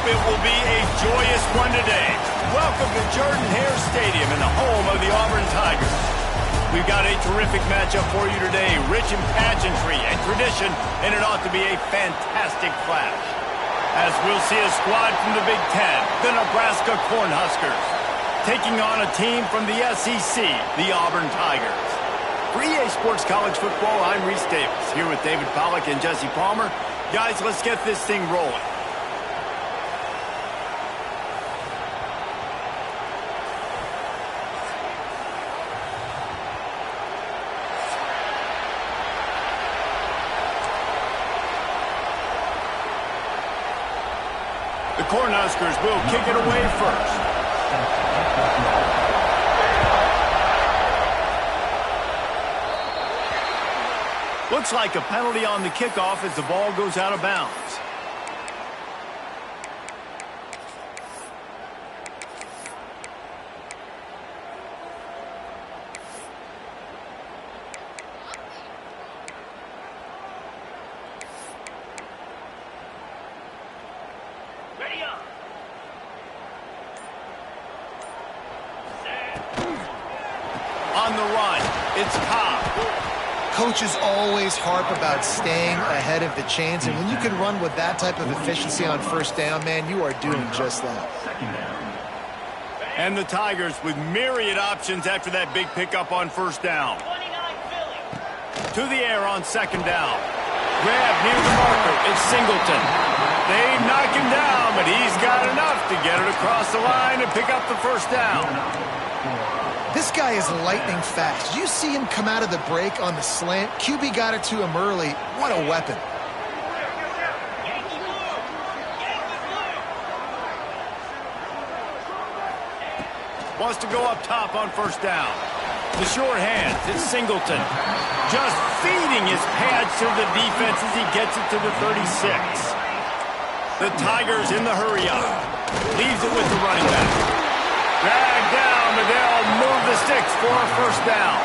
it will be a joyous one today. Welcome to Jordan-Hare Stadium and the home of the Auburn Tigers. We've got a terrific matchup for you today, rich in pageantry and tradition, and it ought to be a fantastic clash. As we'll see a squad from the Big Ten, the Nebraska Cornhuskers, taking on a team from the SEC, the Auburn Tigers. For EA Sports College Football, I'm Reese Davis, here with David Pollack and Jesse Palmer. Guys, let's get this thing rolling. The Cornhuskers will kick it away first. Looks like a penalty on the kickoff as the ball goes out of bounds. Ready up. On the run, it's Cobb. Coaches always harp about staying ahead of the chains, and when you can run with that type of efficiency on first down, man, you are doing just that. And the Tigers with myriad options after that big pickup on first down. 29 Philly. To the air on second down. Grab near the marker. It's Singleton. They knock him down, but he's got enough to get it across the line and pick up the first down. This guy is lightning fast. Did you see him come out of the break on the slant? QB got it to him early. What a weapon. Yankee blue. Yankee blue. Wants to go up top on first down. The short hands, it's Singleton. Just feeding his pads to the defense as he gets it to the 36. The Tigers in the hurry-up. Leaves it with the running back. Dragged down, but they'll move the sticks for a first down.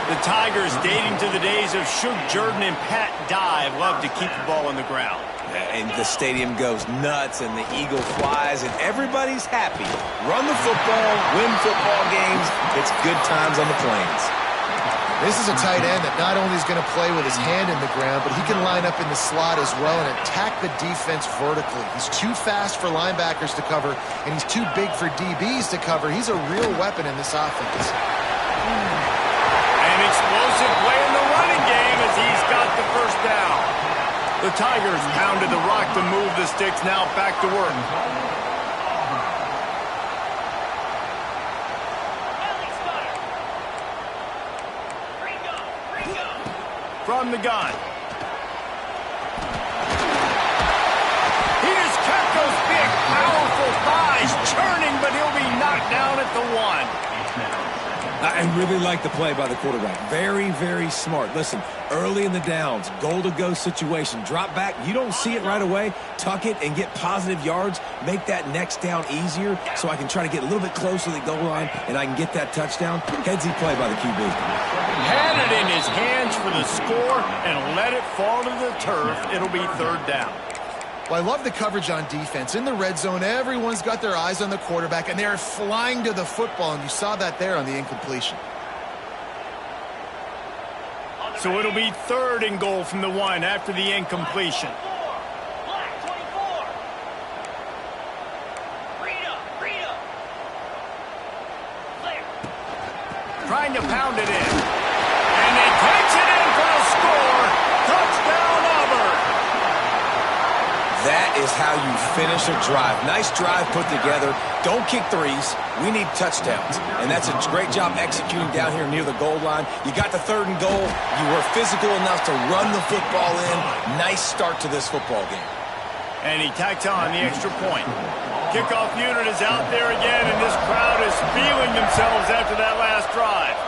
The Tigers, dating to the days of Shug Jordan and Pat Dye, love to keep the ball on the ground. And the stadium goes nuts, and the eagle flies, and everybody's happy. Run the football, win football games. It's good times on the plains. This is a tight end that not only is going to play with his hand in the ground, but he can line up in the slot as well and attack the defense vertically. He's too fast for linebackers to cover, and he's too big for DBs to cover. He's a real weapon in this offense. An explosive play in the running game as he's got the first down. The Tigers pounded the rock to move the sticks, now back to work. From the gun. He just kept those big, powerful thighs churning, but he'll be knocked down at the 1. I really like the play by the quarterback. Very, very smart. Listen, early in the downs, goal-to-go situation. Drop back. You don't see it right away. Tuck it and get positive yards. Make that next down easier so I can try to get a little bit closer to the goal line and I can get that touchdown. Headsy play by the QB. Had it in his hands for the score and let it fall to the turf. It'll be third down. Well, I love the coverage on defense. In the red zone, everyone's got their eyes on the quarterback, and they're flying to the football, and you saw that there on the incompletion. So it'll be third and goal from the 1 after the incompletion. Black 24. Rita. Clear. Trying to pound it in. And he takes it in for the score. Touchdown, Auburn. That is how you finish a drive. Nice drive put together. Don't kick threes. We need touchdowns. And that's a great job executing down here near the goal line. You got the third and goal. You were physical enough to run the football in. Nice start to this football game. And he tacks on the extra point. Kickoff unit is out there again, and this crowd is feeling themselves after that last drive.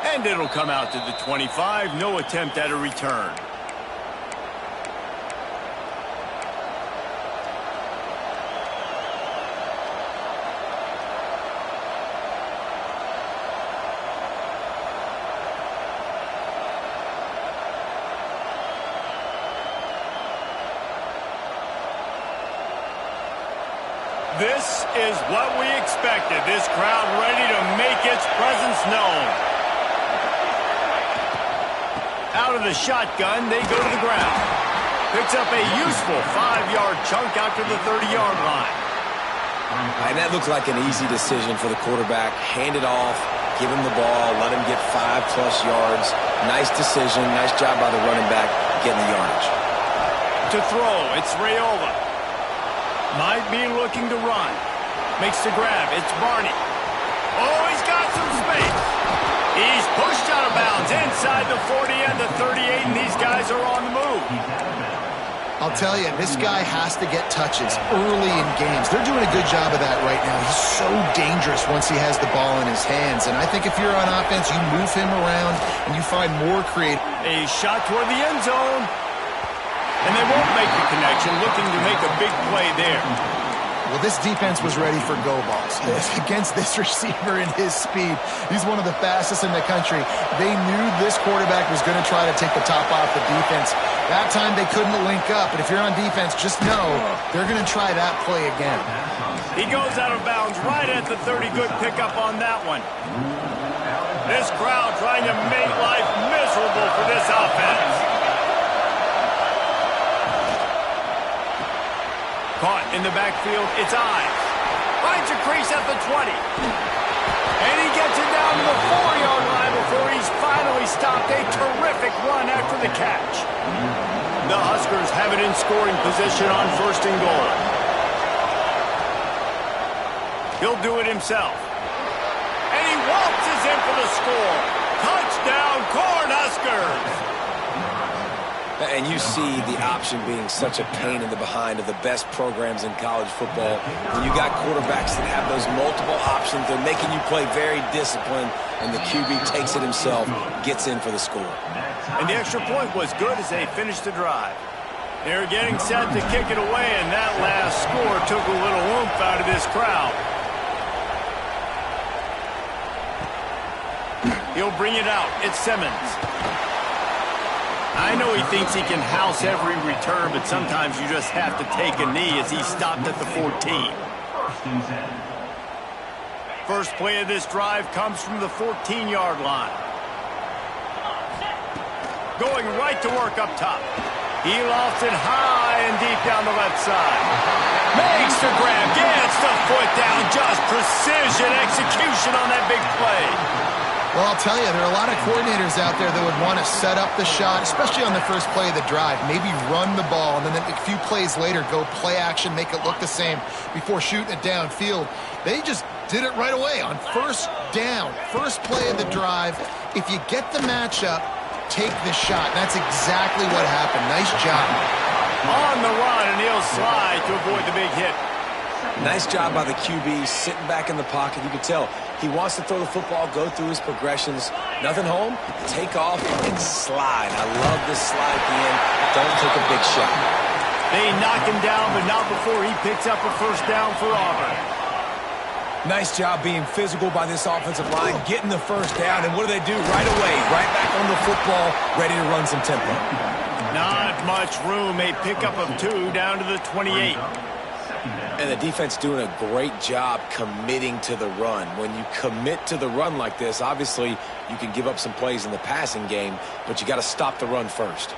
And it'll come out to the 25. No attempt at a return. This is what we expected. This crowd ready to make its presence known. Out of the shotgun, they go to the ground. Picks up a useful 5-yard chunk out to the 30-yard line. And that looked like an easy decision for the quarterback. Hand it off, give him the ball, let him get 5+ yards. Nice decision, nice job by the running back getting the yardage. To throw, it's Raiola. Might be looking to run. Makes the grab. It's Barney. Oh, he's got some space. He's pushed out of bounds inside the 40 and the 38, and these guys are on the move. I'll tell you, this guy has to get touches early in games. They're doing a good job of that right now. He's so dangerous once he has the ball in his hands. And I think if you're on offense, you move him around and you find more creative. A shot toward the end zone. And they won't make the connection, looking to make a big play there. Well, this defense was ready for go balls. Against this receiver and his speed, he's one of the fastest in the country. They knew this quarterback was going to try to take the top off the defense. That time they couldn't link up, but if you're on defense, just know they're going to try that play again. He goes out of bounds right at the 30. Good pickup on that one. This crowd trying to make life miserable for this offense. Caught in the backfield, it's Ives. Finds a crease at the 20. And he gets it down to the 4-yard line before he's finally stopped. A terrific run after the catch. The Huskers have it in scoring position on 1st and goal. He'll do it himself. And he waltzes in for the score. Touchdown, Cornhuskers! And you see the option being such a pain in the behind of the best programs in college football. When you got quarterbacks that have those multiple options, they're making you play very disciplined, and the QB takes it himself, gets in for the score. And the extra point was good as they finished the drive. They're getting set to kick it away, and that last score took a little oomph out of this crowd. He'll bring it out. It's Simmons. I know he thinks he can house every return, but sometimes you just have to take a knee as he stopped at the 14. First play of this drive comes from the 14-yard line. Going right to work up top. He lofts it high and deep down the left side. Makes the grab, gets the foot down, just precision execution on that big play. Well, I'll tell you, there are a lot of coordinators out there that would want to set up the shot, especially on the first play of the drive, maybe run the ball, and then a few plays later go play action, make it look the same before shooting it downfield. They just did it right away on first down, first play of the drive. If you get the matchup, take the shot. That's exactly what happened. Nice job. On the run, and he'll slide to avoid the big hit. Nice job by the QB, sitting back in the pocket. You can tell he wants to throw the football, go through his progressions. Nothing home, take off, and slide. I love this slide at the end. Don't take a big shot. They knock him down, but not before he picks up a first down for Auburn. Nice job being physical by this offensive line, getting the first down, and what do they do right away? Right back on the football, ready to run some tempo. Not much room. A pickup of 2 down to the 28. And the defense doing a great job committing to the run. When you commit to the run like this, obviously you can give up some plays in the passing game, but you got to stop the run first.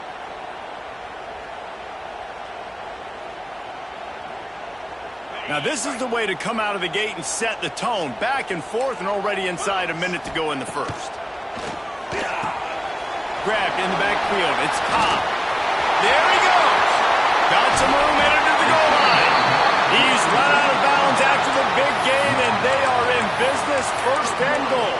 Now this is the way to come out of the gate and set the tone. Back and forth and already inside a minute to go in the first. Grabbed in the backfield. It's Cobb. There he goes. Got some room in into the goal line. He's run out of bounds after the big gain, and they are in business, 1st and goal.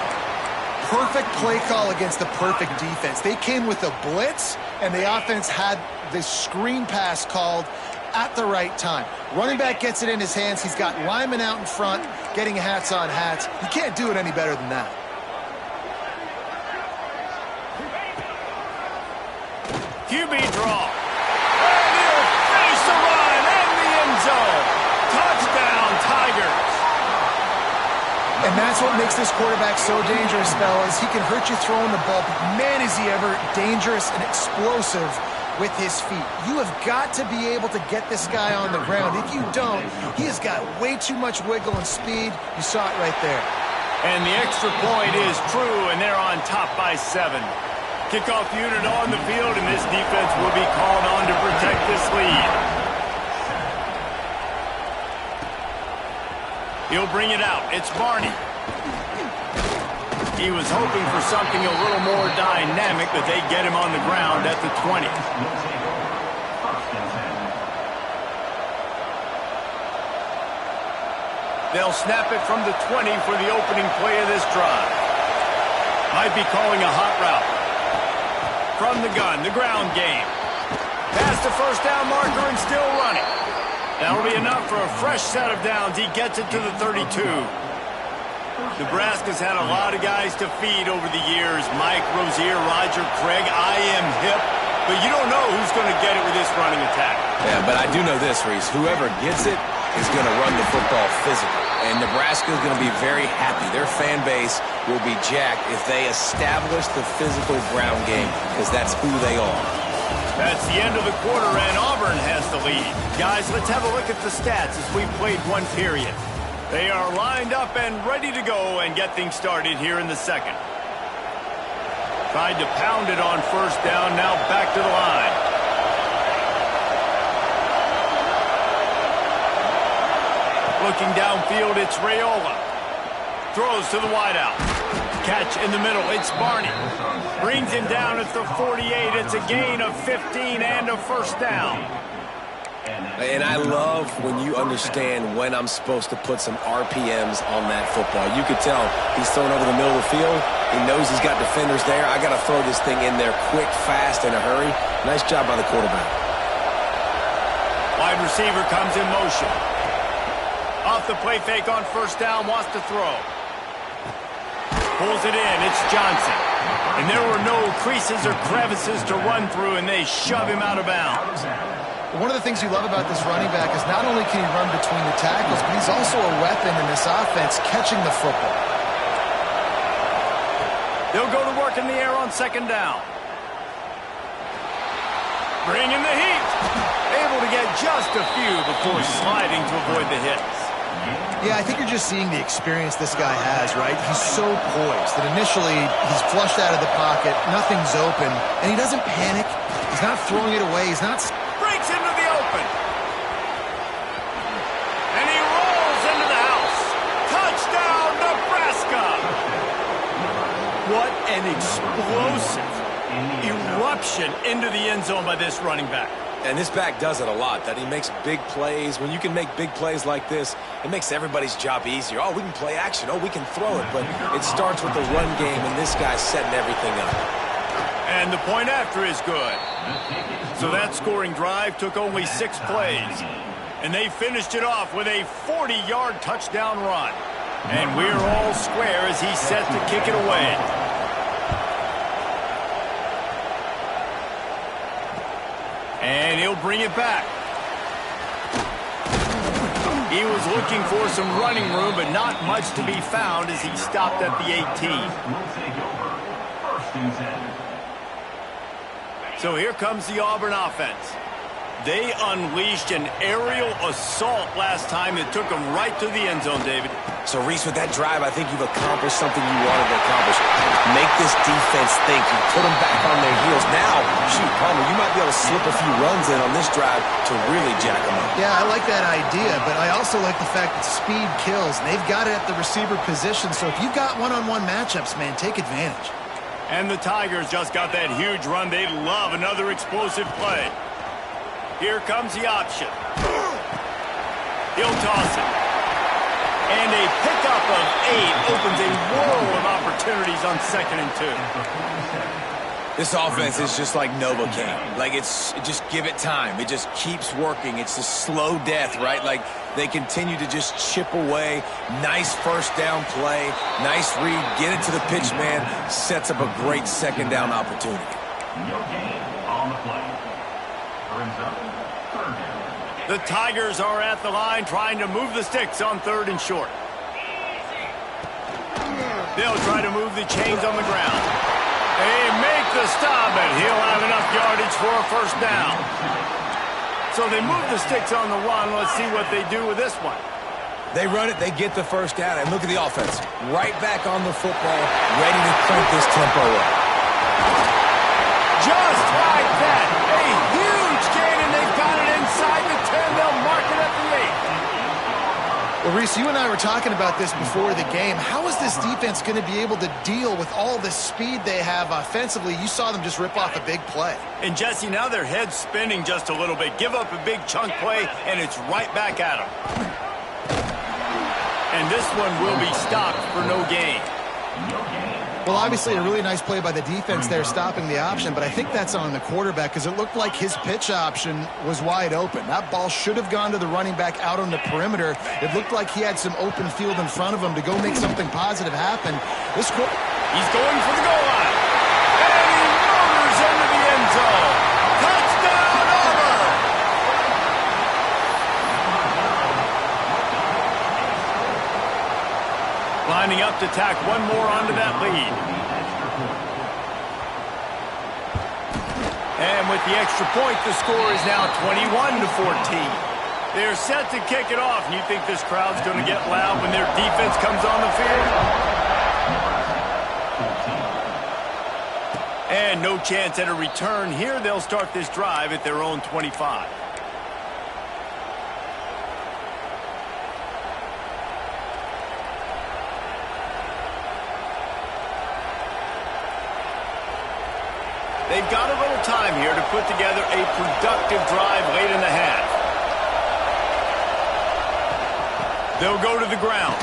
Perfect play call against the perfect defense. They came with a blitz, and the offense had the screen pass called at the right time. Running back gets it in his hands. He's got linemen out in front, getting hats on hats. You can't do it any better than that. QB draw. And he'll finish the run in the end zone. Touchdown, Tigers. And that's what makes this quarterback so dangerous, fellas. He can hurt you throwing the ball, but man, is he ever dangerous and explosive with his feet. You have got to be able to get this guy on the ground. If you don't, he has got way too much wiggle and speed. You saw it right there. And the extra point is true, and they're on top by 7. Kickoff unit on the field, and this defense will be called on to protect this lead. He'll bring it out. It's Barney. He was hoping for something a little more dynamic, but they get him on the ground at the 20. They'll snap it from the 20 for the opening play of this drive. Might be calling a hot route. From the gun, the ground game. Past the first down marker and still running. That'll be enough for a fresh set of downs. He gets it to the 32. Nebraska's had a lot of guys to feed over the years. Mike Rozier, Roger Craig, I am hip. But you don't know who's going to get it with this running attack. Yeah, but I do know this, Reese. Whoever gets it is going to run the football physical. And Nebraska is going to be very happy. Their fan base will be jacked if they establish the physical ground game, because that's who they are. That's the end of the quarter, and Auburn has the lead. Guys, let's have a look at the stats as we played one period. They are lined up and ready to go and get things started here in the second. Tried to pound it on first down, now back to the line. Looking downfield, it's Raiola. Throws to the wideout. Catch in the middle, it's Barney. Brings him down at the 48. It's a gain of 15 and a first down. And I love when you understand when I'm supposed to put some RPMs on that football. You could tell he's thrown over the middle of the field. He knows he's got defenders there. I got to throw this thing in there quick, fast, in a hurry. Nice job by the quarterback. Wide receiver comes in motion. Off the play fake on first down, wants to throw. Pulls it in, it's Johnson. And there were no creases or crevices to run through, and they shove him out of bounds. One of the things you love about this running back is not only can he run between the tackles, but he's also a weapon in this offense, catching the football. They'll go to work in the air on second down. Bringing the heat. Able to get just a few before sliding to avoid the hits. Yeah, I think you're just seeing the experience this guy has, right? He's so poised that initially he's flushed out of the pocket, nothing's open, and he doesn't panic. He's not throwing it away. He's not... Breaks into the open. And he rolls into the house. Touchdown, Nebraska! What an explosive eruption into the end zone by this running back. And this back does it a lot, that he makes big plays. When you can make big plays like this, it makes everybody's job easier. Oh, we can play action. Oh, we can throw it. But it starts with the run game, and this guy's setting everything up. And the point after is good. So that scoring drive took only 6 plays. And they finished it off with a 40-yard touchdown run. And we're all square as he's set to kick it away. And he'll bring it back. He was looking for some running room, but not much to be found as he stopped at the 18. So here comes the Auburn offense. They unleashed an aerial assault last time that took them right to the end zone, David. So, Reese, with that drive, I think you've accomplished something you wanted to accomplish. Make this defense think. You put them back on their heels. Now, shoot, Palmer, you might be able to slip a few runs in on this drive to really jack them up. Yeah, I like that idea, but I also like the fact that speed kills. They've got it at the receiver position, so if you've got one-on-one matchups, man, take advantage. And the Tigers just got that huge run. They love another explosive play. Here comes the option. He'll toss it. And a pickup of 8 opens a world of opportunities on 2nd and 2. This offense is just like Novocaine. Like, just give it time. It just keeps working. It's a slow death, right? Like, they continue to just chip away. Nice first down play. Nice read. Get it to the pitch man. Sets up a great second down opportunity. No gain on the play. Brings up third down. The Tigers are at the line trying to move the sticks on 3rd and short. They'll try to move the chains on the ground. They make the stop, and he'll have enough yardage for a first down. So they move the sticks on the run. Let's see what they do with this one. They run it, they get the first down, and look at the offense. Right back on the football, ready to crank this tempo up. Just like that. A huge gain, and they've got it inside the 10. They'll mark it at the 8. Well, Reese, you and I were talking about this before the game. How is this defense going to be able to deal with all the speed they have offensively? You saw them just rip off a big play. And, Jesse, now their head's spinning just a little bit. Give up a big chunk play, and it's right back at them. And this one will be stopped for no gain. Well, obviously a really nice play by the defense there stopping the option, but I think that's on the quarterback because it looked like his pitch option was wide open. That ball should have gone to the running back out on the perimeter. It looked like he had some open field in front of him to go make something positive happen. He's going for the goal line. And he motors into the end zone. Touchdown, Auburn! Lining up to tack one more onto that lead. And with the extra point, the score is now 21-14. They're set to kick it off, and you think this crowd's going to get loud when their defense comes on the field? And no chance at a return here. They'll start this drive at their own 25. They've got a little time here to put together a productive drive late in the half. They'll go to the ground.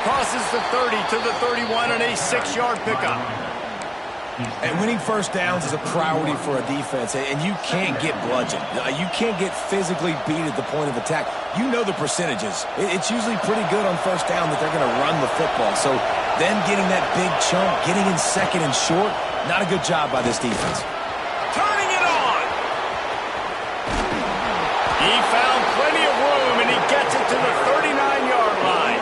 Crosses the 30 to the 31 and a 6-yard pickup. And winning first downs is a priority for a defense, and you can't get bludgeoned. You can't get physically beat at the point of attack. You know the percentages. It's usually pretty good on first down that they're going to run the football. So them getting that big chunk, getting in second and short, not a good job by this defense. Turning it on. He found plenty of room, and he gets it to the 39-yard line.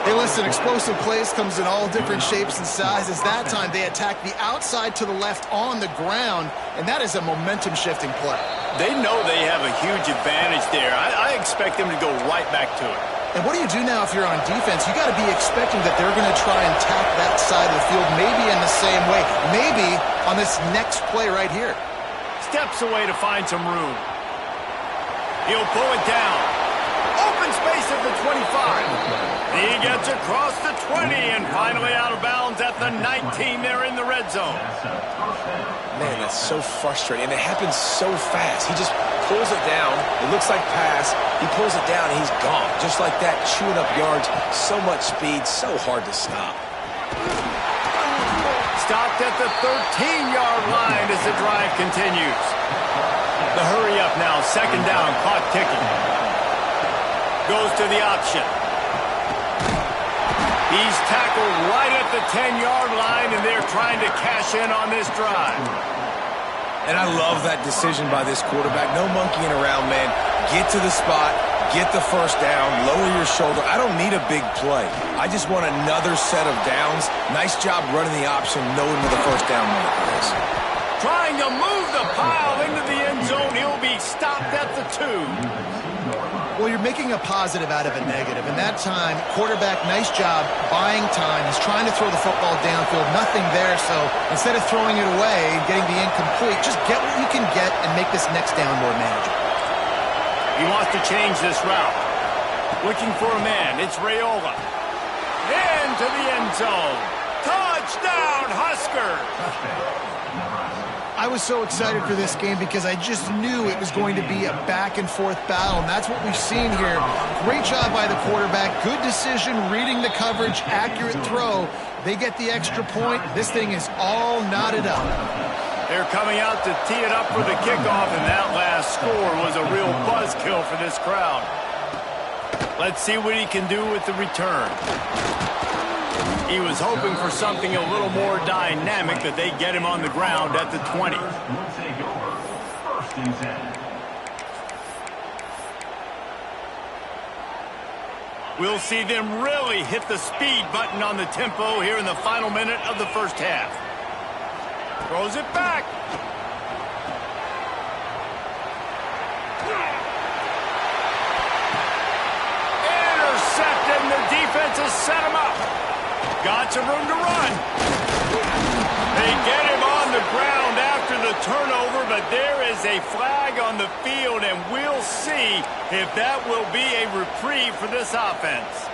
Hey, listen, explosive plays comes in all different shapes and sizes. That time, they attack the outside to the left on the ground, and that is a momentum-shifting play. They know they have a huge advantage there. I expect them to go right back to it. And what do you do now if you're on defense? You got to be expecting that they're going to try and tap that side of the field, maybe in the same way, maybe on this next play right here. Steps away to find some room. He'll pull it down. Open space at the 25. He gets across the 20 and finally out of bounds at the 19. They're in the red zone. Man, that's so frustrating. And it happens so fast. He just pulls it down. It looks like pass. He pulls it down and he's gone. Just like that, chewing up yards. So much speed, so hard to stop. Stopped at the 13-yard line as the drive continues. The hurry up now, second down, clock ticking. Goes to the option. He's tackled right at the 10-yard line, and they're trying to cash in on this drive. And I love that decision by this quarterback. No monkeying around, man. Get to the spot, get the first down, lower your shoulder. I don't need a big play. I just want another set of downs. Nice job running the option, knowing where the first down marker is. Trying to move the pile into the end zone. He'll be stopped at the 2. Well, you're making a positive out of a negative. And that time, quarterback, nice job buying time. He's trying to throw the football downfield. Nothing there, so instead of throwing it away and getting the incomplete, just get what you can get and make this next down more manageable. He wants to change this route. Looking for a man. It's Raiola. Into the end zone. Touchdown, Huskers! I was so excited for this game because I just knew it was going to be a back-and-forth battle, and that's what we've seen here. Great job by the quarterback. Good decision, reading the coverage, accurate throw. They get the extra point. This thing is all knotted up. They're coming out to tee it up for the kickoff, and that last score was a real buzzkill for this crowd. Let's see what he can do with the return. He was hoping for something a little more dynamic, but they get him on the ground at the 20. We'll take over first and 10. We'll see them really hit the speed button on the tempo here in the final minute of the first half. Throws it back. Intercepted, and the defense has set him up. Got some room to run. They get him on the ground after the turnover, but there is a flag on the field, and we'll see if that will be a reprieve for this offense.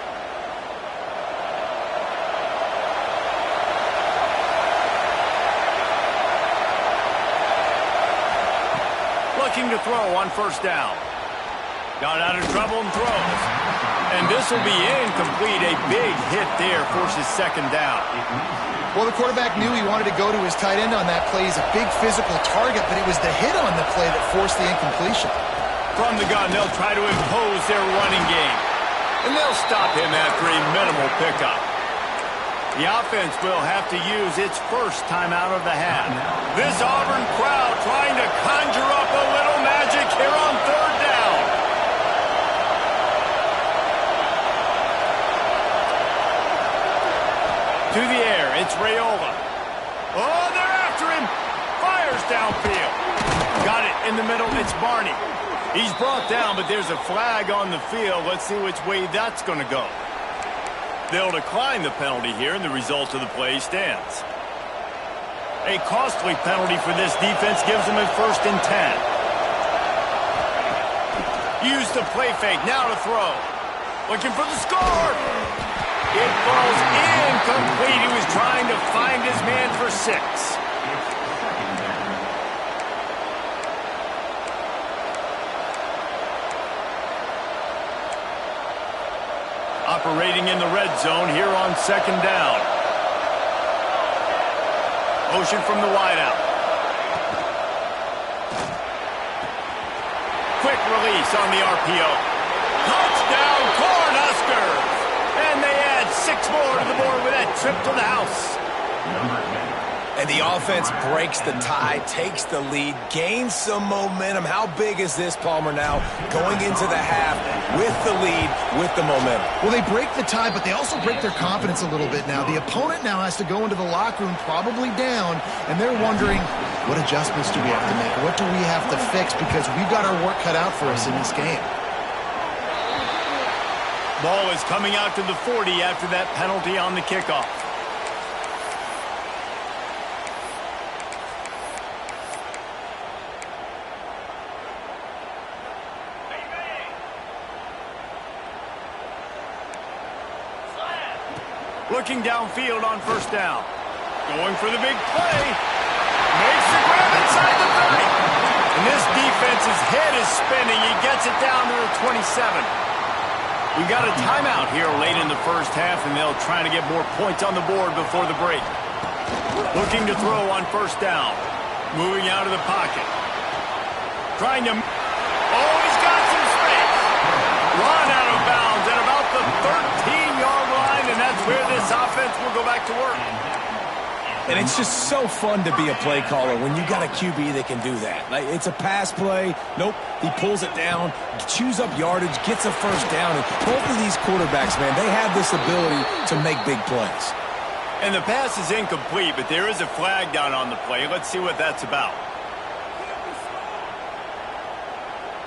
Looking to throw on first down. Got out of trouble and throws. And this will be incomplete. A big hit there forces second down. Well, the quarterback knew he wanted to go to his tight end on that play. He's a big physical target, but it was the hit on the play that forced the incompletion. From the gun, they'll try to impose their running game. And they'll stop him after a minimal pickup. The offense will have to use its first timeout of the half. This Auburn crowd trying to conjure up a little magic here on third down. To the air, it's Raiola. Oh, they're after him. Fires downfield. Got it in the middle, it's Barney. He's brought down, but there's a flag on the field. Let's see which way that's going to go. They'll decline the penalty here, and the result of the play stands. A costly penalty for this defense gives them a 1st and 10. Use the play fake, now to throw. Looking for the score. It falls incomplete. He was trying to find his man for 6. Operating in the red zone here on second down. Motion from the wideout. Quick release on the RPO. Touchdown, Cornhuskers! And they add 6 more to the board with that trip to the house. And the offense breaks the tie, takes the lead, gains some momentum. How big is this, Palmer, now going into the half with the lead, with the momentum? Well, they break the tie, but they also break their confidence a little bit now. The opponent now has to go into the locker room probably down, and they're wondering, what adjustments do we have to make? What do we have to fix? Because we've got our work cut out for us in this game. Ball is coming out to the 40 after that penalty on the kickoff. Looking downfield on first down. Going for the big play. Makes the grab inside the 30. And this defense's head is spinning. He gets it down to the 27. We got a timeout here late in the first half, and they'll try to get more points on the board before the break. Looking to throw on first down. Moving out of the pocket. Trying to... Oh, he's got some space. Run out of bounds at about the 13-yard line, and that's where this offense will go back to work. And it's just so fun to be a play caller when you got a QB that can do that. Like, it's a pass play. Nope, he pulls it down, chews up yardage, gets a first down. And both of these quarterbacks, man, they have this ability to make big plays. And the pass is incomplete, but there is a flag down on the play. Let's see what that's about.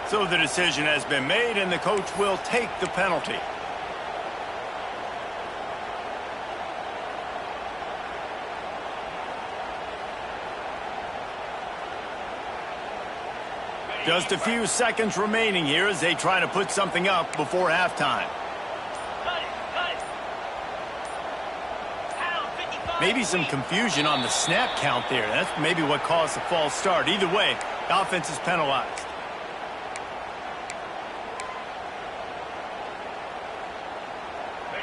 So the decision has been made, and the coach will take the penalty. Just a few seconds remaining here as they try to put something up before halftime. Maybe some confusion on the snap count there. That's maybe what caused the false start. Either way, the offense is penalized.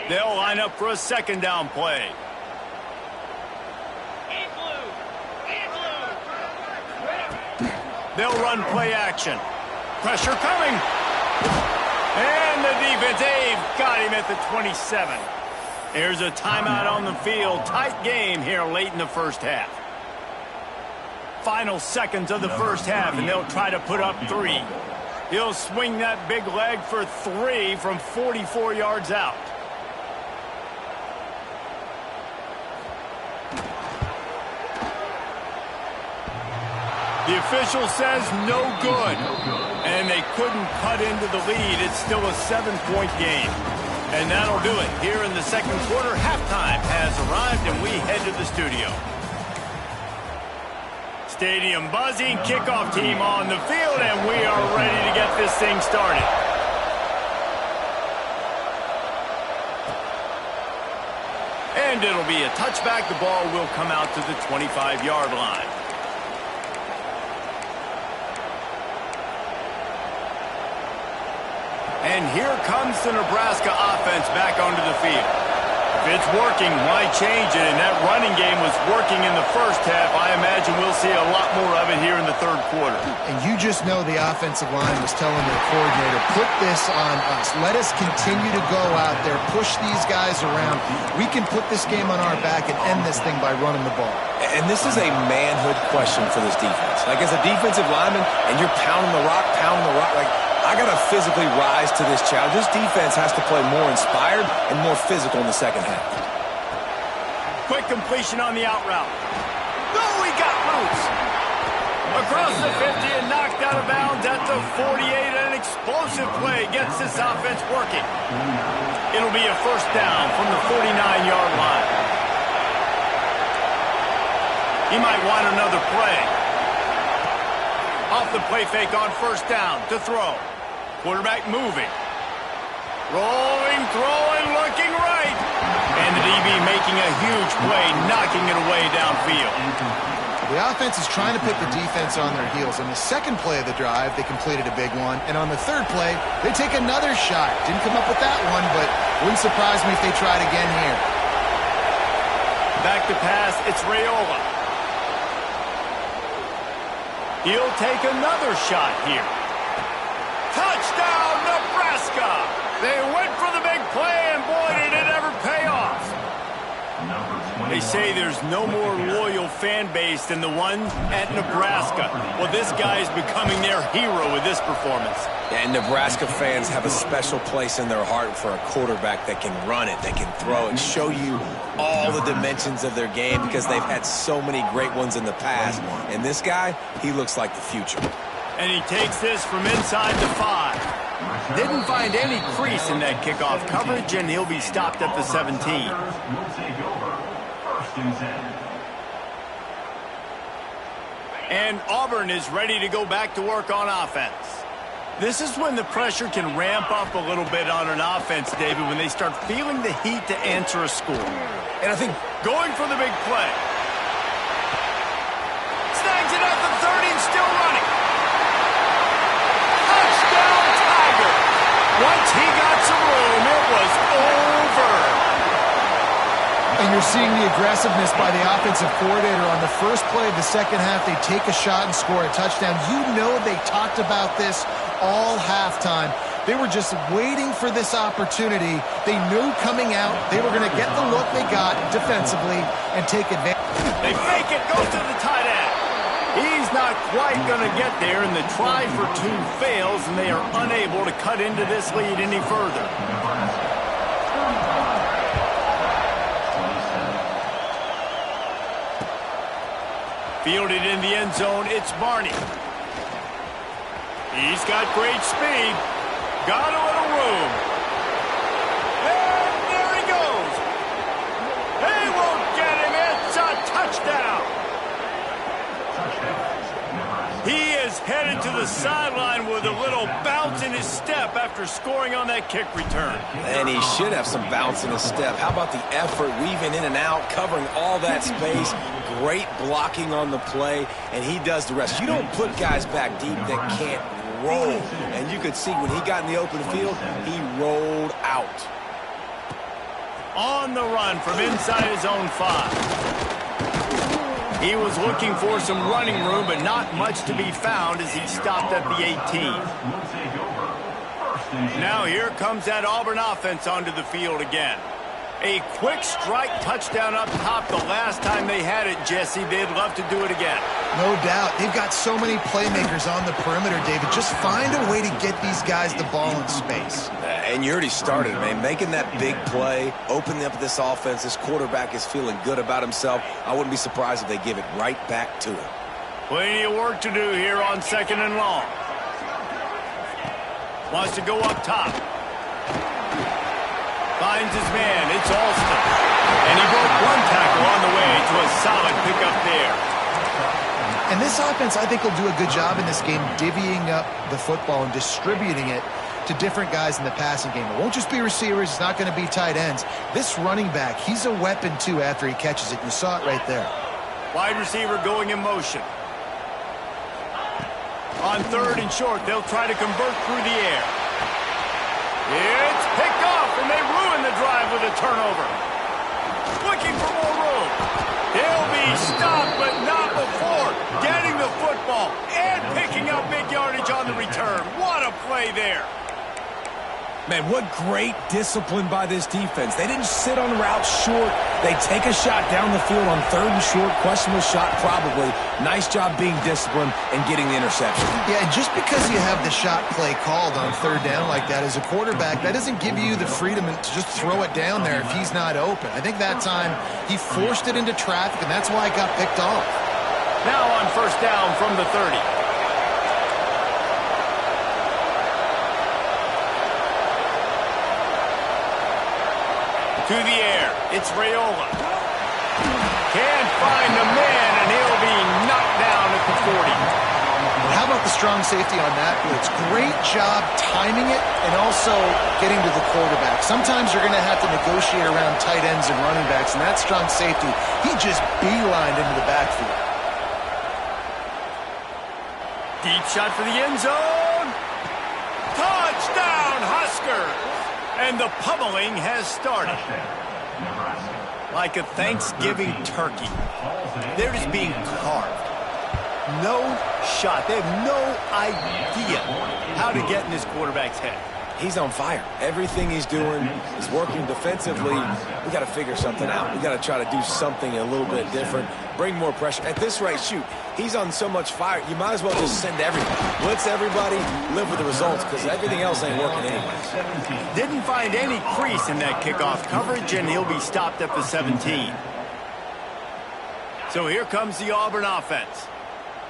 They'll line up for a second down play. They'll run play action. Pressure coming. And the defense, they've got him at the 27. Here's a timeout on the field. Tight game here late in the first half. Final seconds of the first half, and they'll try to put up 3. He'll swing that big leg for 3 from 44 yards out. The official says no good. And they couldn't cut into the lead. It's still a 7-point game. And that'll do it. Here in the second quarter, halftime has arrived, and we head to the studio. Stadium buzzing, kickoff team on the field, and we are ready to get this thing started. And it'll be a touchback. The ball will come out to the 25-yard line. And here comes the Nebraska offense back onto the field. If it's working, why change it? And that running game was working in the first half. I imagine we'll see a lot more of it here in the third quarter. And you just know the offensive line was telling their coordinator, put this on us. Let us continue to go out there, push these guys around. We can put this game on our back and end this thing by running the ball. And this is a manhood question for this defense. Like, as a defensive lineman, and you're pounding the rock, like, I got to physically rise to this challenge. This defense has to play more inspired and more physical in the second half. Quick completion on the out route. Oh, he got loose. Across the 50 and knocked out of bounds at the 48. An explosive play gets this offense working. It'll be a first down from the 49-yard line. He might want another play. Off the play fake on first down to throw. Quarterback moving. Rolling, throwing, looking right. And the DB making a huge play, knocking it away downfield. The offense is trying to put the defense on their heels. On the second play of the drive, they completed a big one. And on the third play, they take another shot. Didn't come up with that one, but wouldn't surprise me if they tried again here. Back to pass, it's Raiola. He'll take another shot here. Touchdown, Nebraska! They went for the big play, and boy, did it ever pay off. They say there's no more loyal fan base than the one at Nebraska. Well, this guy is becoming their hero with this performance. And Nebraska fans have a special place in their heart for a quarterback that can run it, that can throw it, show you all the dimensions of their game because they've had so many great ones in the past. And this guy, he looks like the future. And he takes this from inside the 5. Didn't find any crease in that kickoff coverage, and he'll be stopped at the 17. And Auburn is ready to go back to work on offense. This is when the pressure can ramp up a little bit on an offense, David, when they start feeling the heat to answer a score. And I think going for the big play. Snags it at the 30 and still running. Touchdown, Tiger. Once he got some room, it was over. And you're seeing the aggressiveness by the offensive coordinator on the first play of the second half. They take a shot and score a touchdown. You know they talked about this all halftime. They were just waiting for this opportunity. They knew coming out they were going to get the look they got defensively and take advantage. They fake it, goes to the tight end. He's not quite going to get there, and the try for 2 fails, and they are unable to cut into this lead any further. Fielded in the end zone, it's Barney. He's got great speed. Got a little room. And there he goes. They won't get him. It's a touchdown. He is headed to the sideline with a little bounce in his step after scoring on that kick return. And he should have some bounce in his step. How about the effort, weaving in and out, covering all that space, great blocking on the play, and he does the rest. You don't put guys back deep that can't roll. And you could see when he got in the open field, he rolled out. On the run from inside his own 5. He was looking for some running room, but not much to be found as he stopped at the 18. Now here comes that Auburn offense onto the field again. A quick strike touchdown up top the last time they had it, Jesse. They'd love to do it again. No doubt. They've got so many playmakers on the perimeter, David. Just find a way to get these guys the ball in space. And you already started, man. Making that big play, opening up this offense. This quarterback is feeling good about himself. I wouldn't be surprised if they give it right back to him. Plenty of work to do here on 2nd and long. Wants to go up top. Finds his man. It's Alston. And he broke one tackle on the way to a solid pickup there. And this offense, I think, will do a good job in this game divvying up the football and distributing it to different guys in the passing game. It won't just be receivers. It's not going to be tight ends. This running back, he's a weapon, too, after he catches it. You saw it right there. Wide receiver going in motion. On 3rd and short, they'll try to convert through the air. It's picked off, and they ruin the drive with a turnover. Looking for more room. He'll be stopped, but not before getting the football and picking up big yardage on the return. What a play there. Man, what great discipline by this defense. They didn't sit on routes short. They take a shot down the field on 3rd and short. Questionable shot, probably. Nice job being disciplined and getting the interception. Yeah, and just because you have the shot play called on 3rd down like that as a quarterback, that doesn't give you the freedom to just throw it down there if he's not open. I think that time he forced it into traffic, and that's why it got picked off. Now on 1st down from the 30. To the air. It's Raiola. Can't find the man, and he'll be knocked down at the 40. But how about the strong safety on that blitz? Great job timing it and also getting to the quarterback. Sometimes you're going to have to negotiate around tight ends and running backs, and that strong safety, he just beelined into the backfield. Deep shot for the end zone. Touchdown, Huskers! And the pummeling has started. Like a Thanksgiving turkey. They're just being carved. No shot. They have no idea how to get in this quarterback's head. He's on fire. Everything he's doing is working defensively. We got to figure something out. We got to try to do something a little bit different. Bring more pressure. At this rate, shoot, he's on so much fire, you might as well just send everybody. Blitz everybody, live with the results, because everything else ain't working anyways. Didn't find any crease in that kickoff coverage, and he'll be stopped at the 17. So here comes the Auburn offense.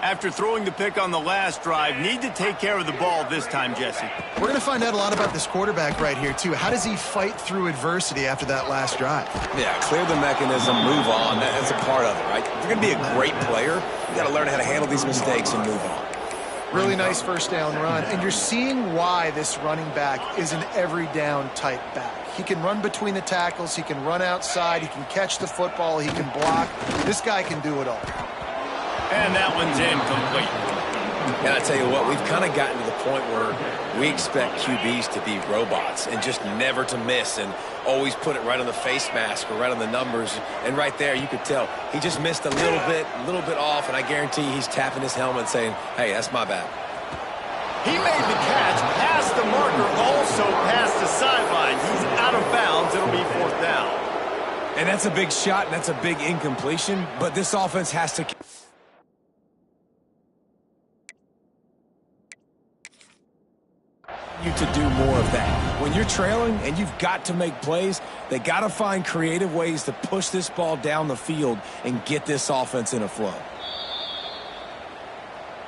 After throwing the pick on the last drive, need to take care of the ball this time, Jesse. We're going to find out a lot about this quarterback right here, too. How does he fight through adversity after that last drive? Yeah, clear the mechanism, move on. That's a part of it, right? If you're going to be a great player, you got to learn how to handle these mistakes and move on. Really nice 1st down run, and you're seeing why this running back is an every down type back. He can run between the tackles, he can run outside, he can catch the football, he can block. This guy can do it all. And that one's incomplete. And I tell you what, we've kind of gotten to the point where we expect QBs to be robots and just never to miss and always put it right on the face mask or right on the numbers. And right there, you could tell he just missed a little bit off, and I guarantee he's tapping his helmet saying, hey, that's my bad. He made the catch, past the marker, also past the sideline. He's out of bounds. It'll be 4th down. And that's a big shot, and that's a big incompletion, but this offense has to... you to do more of that. When you're trailing and you've got to make plays, they got to find creative ways to push this ball down the field and get this offense in a flow.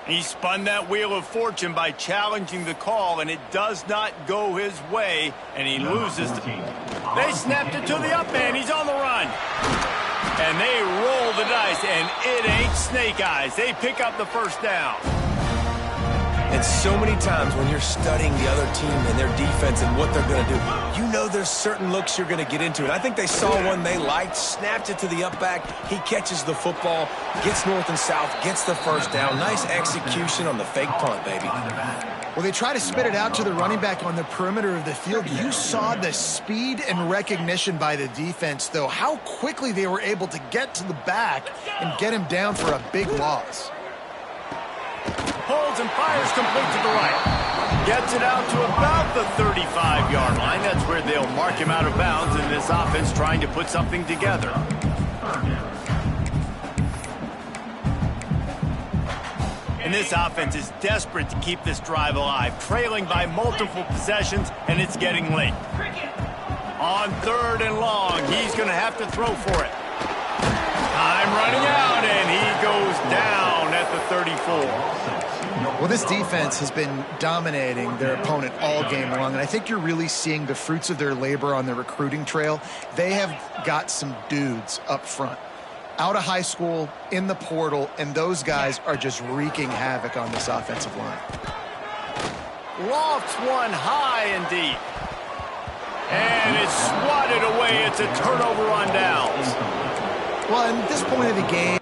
He spun that wheel of fortune by challenging the call, and it does not go his way, and he loses. They snapped it to the up man. He's on the run. And they roll the dice, and it ain't snake eyes. They pick up the 1st down. And so many times when you're studying the other team and their defense and what they're going to do, you know there's certain looks you're going to get into. And I think they saw one they liked, snapped it to the up back. He catches the football, gets north and south, gets the 1st down. Nice execution on the fake punt, baby. Well, they try to spit it out to the running back on the perimeter of the field. You saw the speed and recognition by the defense, though, how quickly they were able to get to the back and get him down for a big loss. Holds and fires complete to the right. Gets it out to about the 35-yard line. That's where they'll mark him out of bounds in this offense trying to put something together. And this offense is desperate to keep this drive alive, trailing by multiple possessions, and it's getting late. On 3rd and long, he's going to have to throw for it. Time running out, and he goes down at the 34. Well, this defense has been dominating their opponent all game long, and I think you're really seeing the fruits of their labor on the recruiting trail. They have got some dudes up front, out of high school, in the portal, and those guys are just wreaking havoc on this offensive line. Lofts one high and deep. And it's swatted away. It's a turnover on downs. Well, at this point of the game,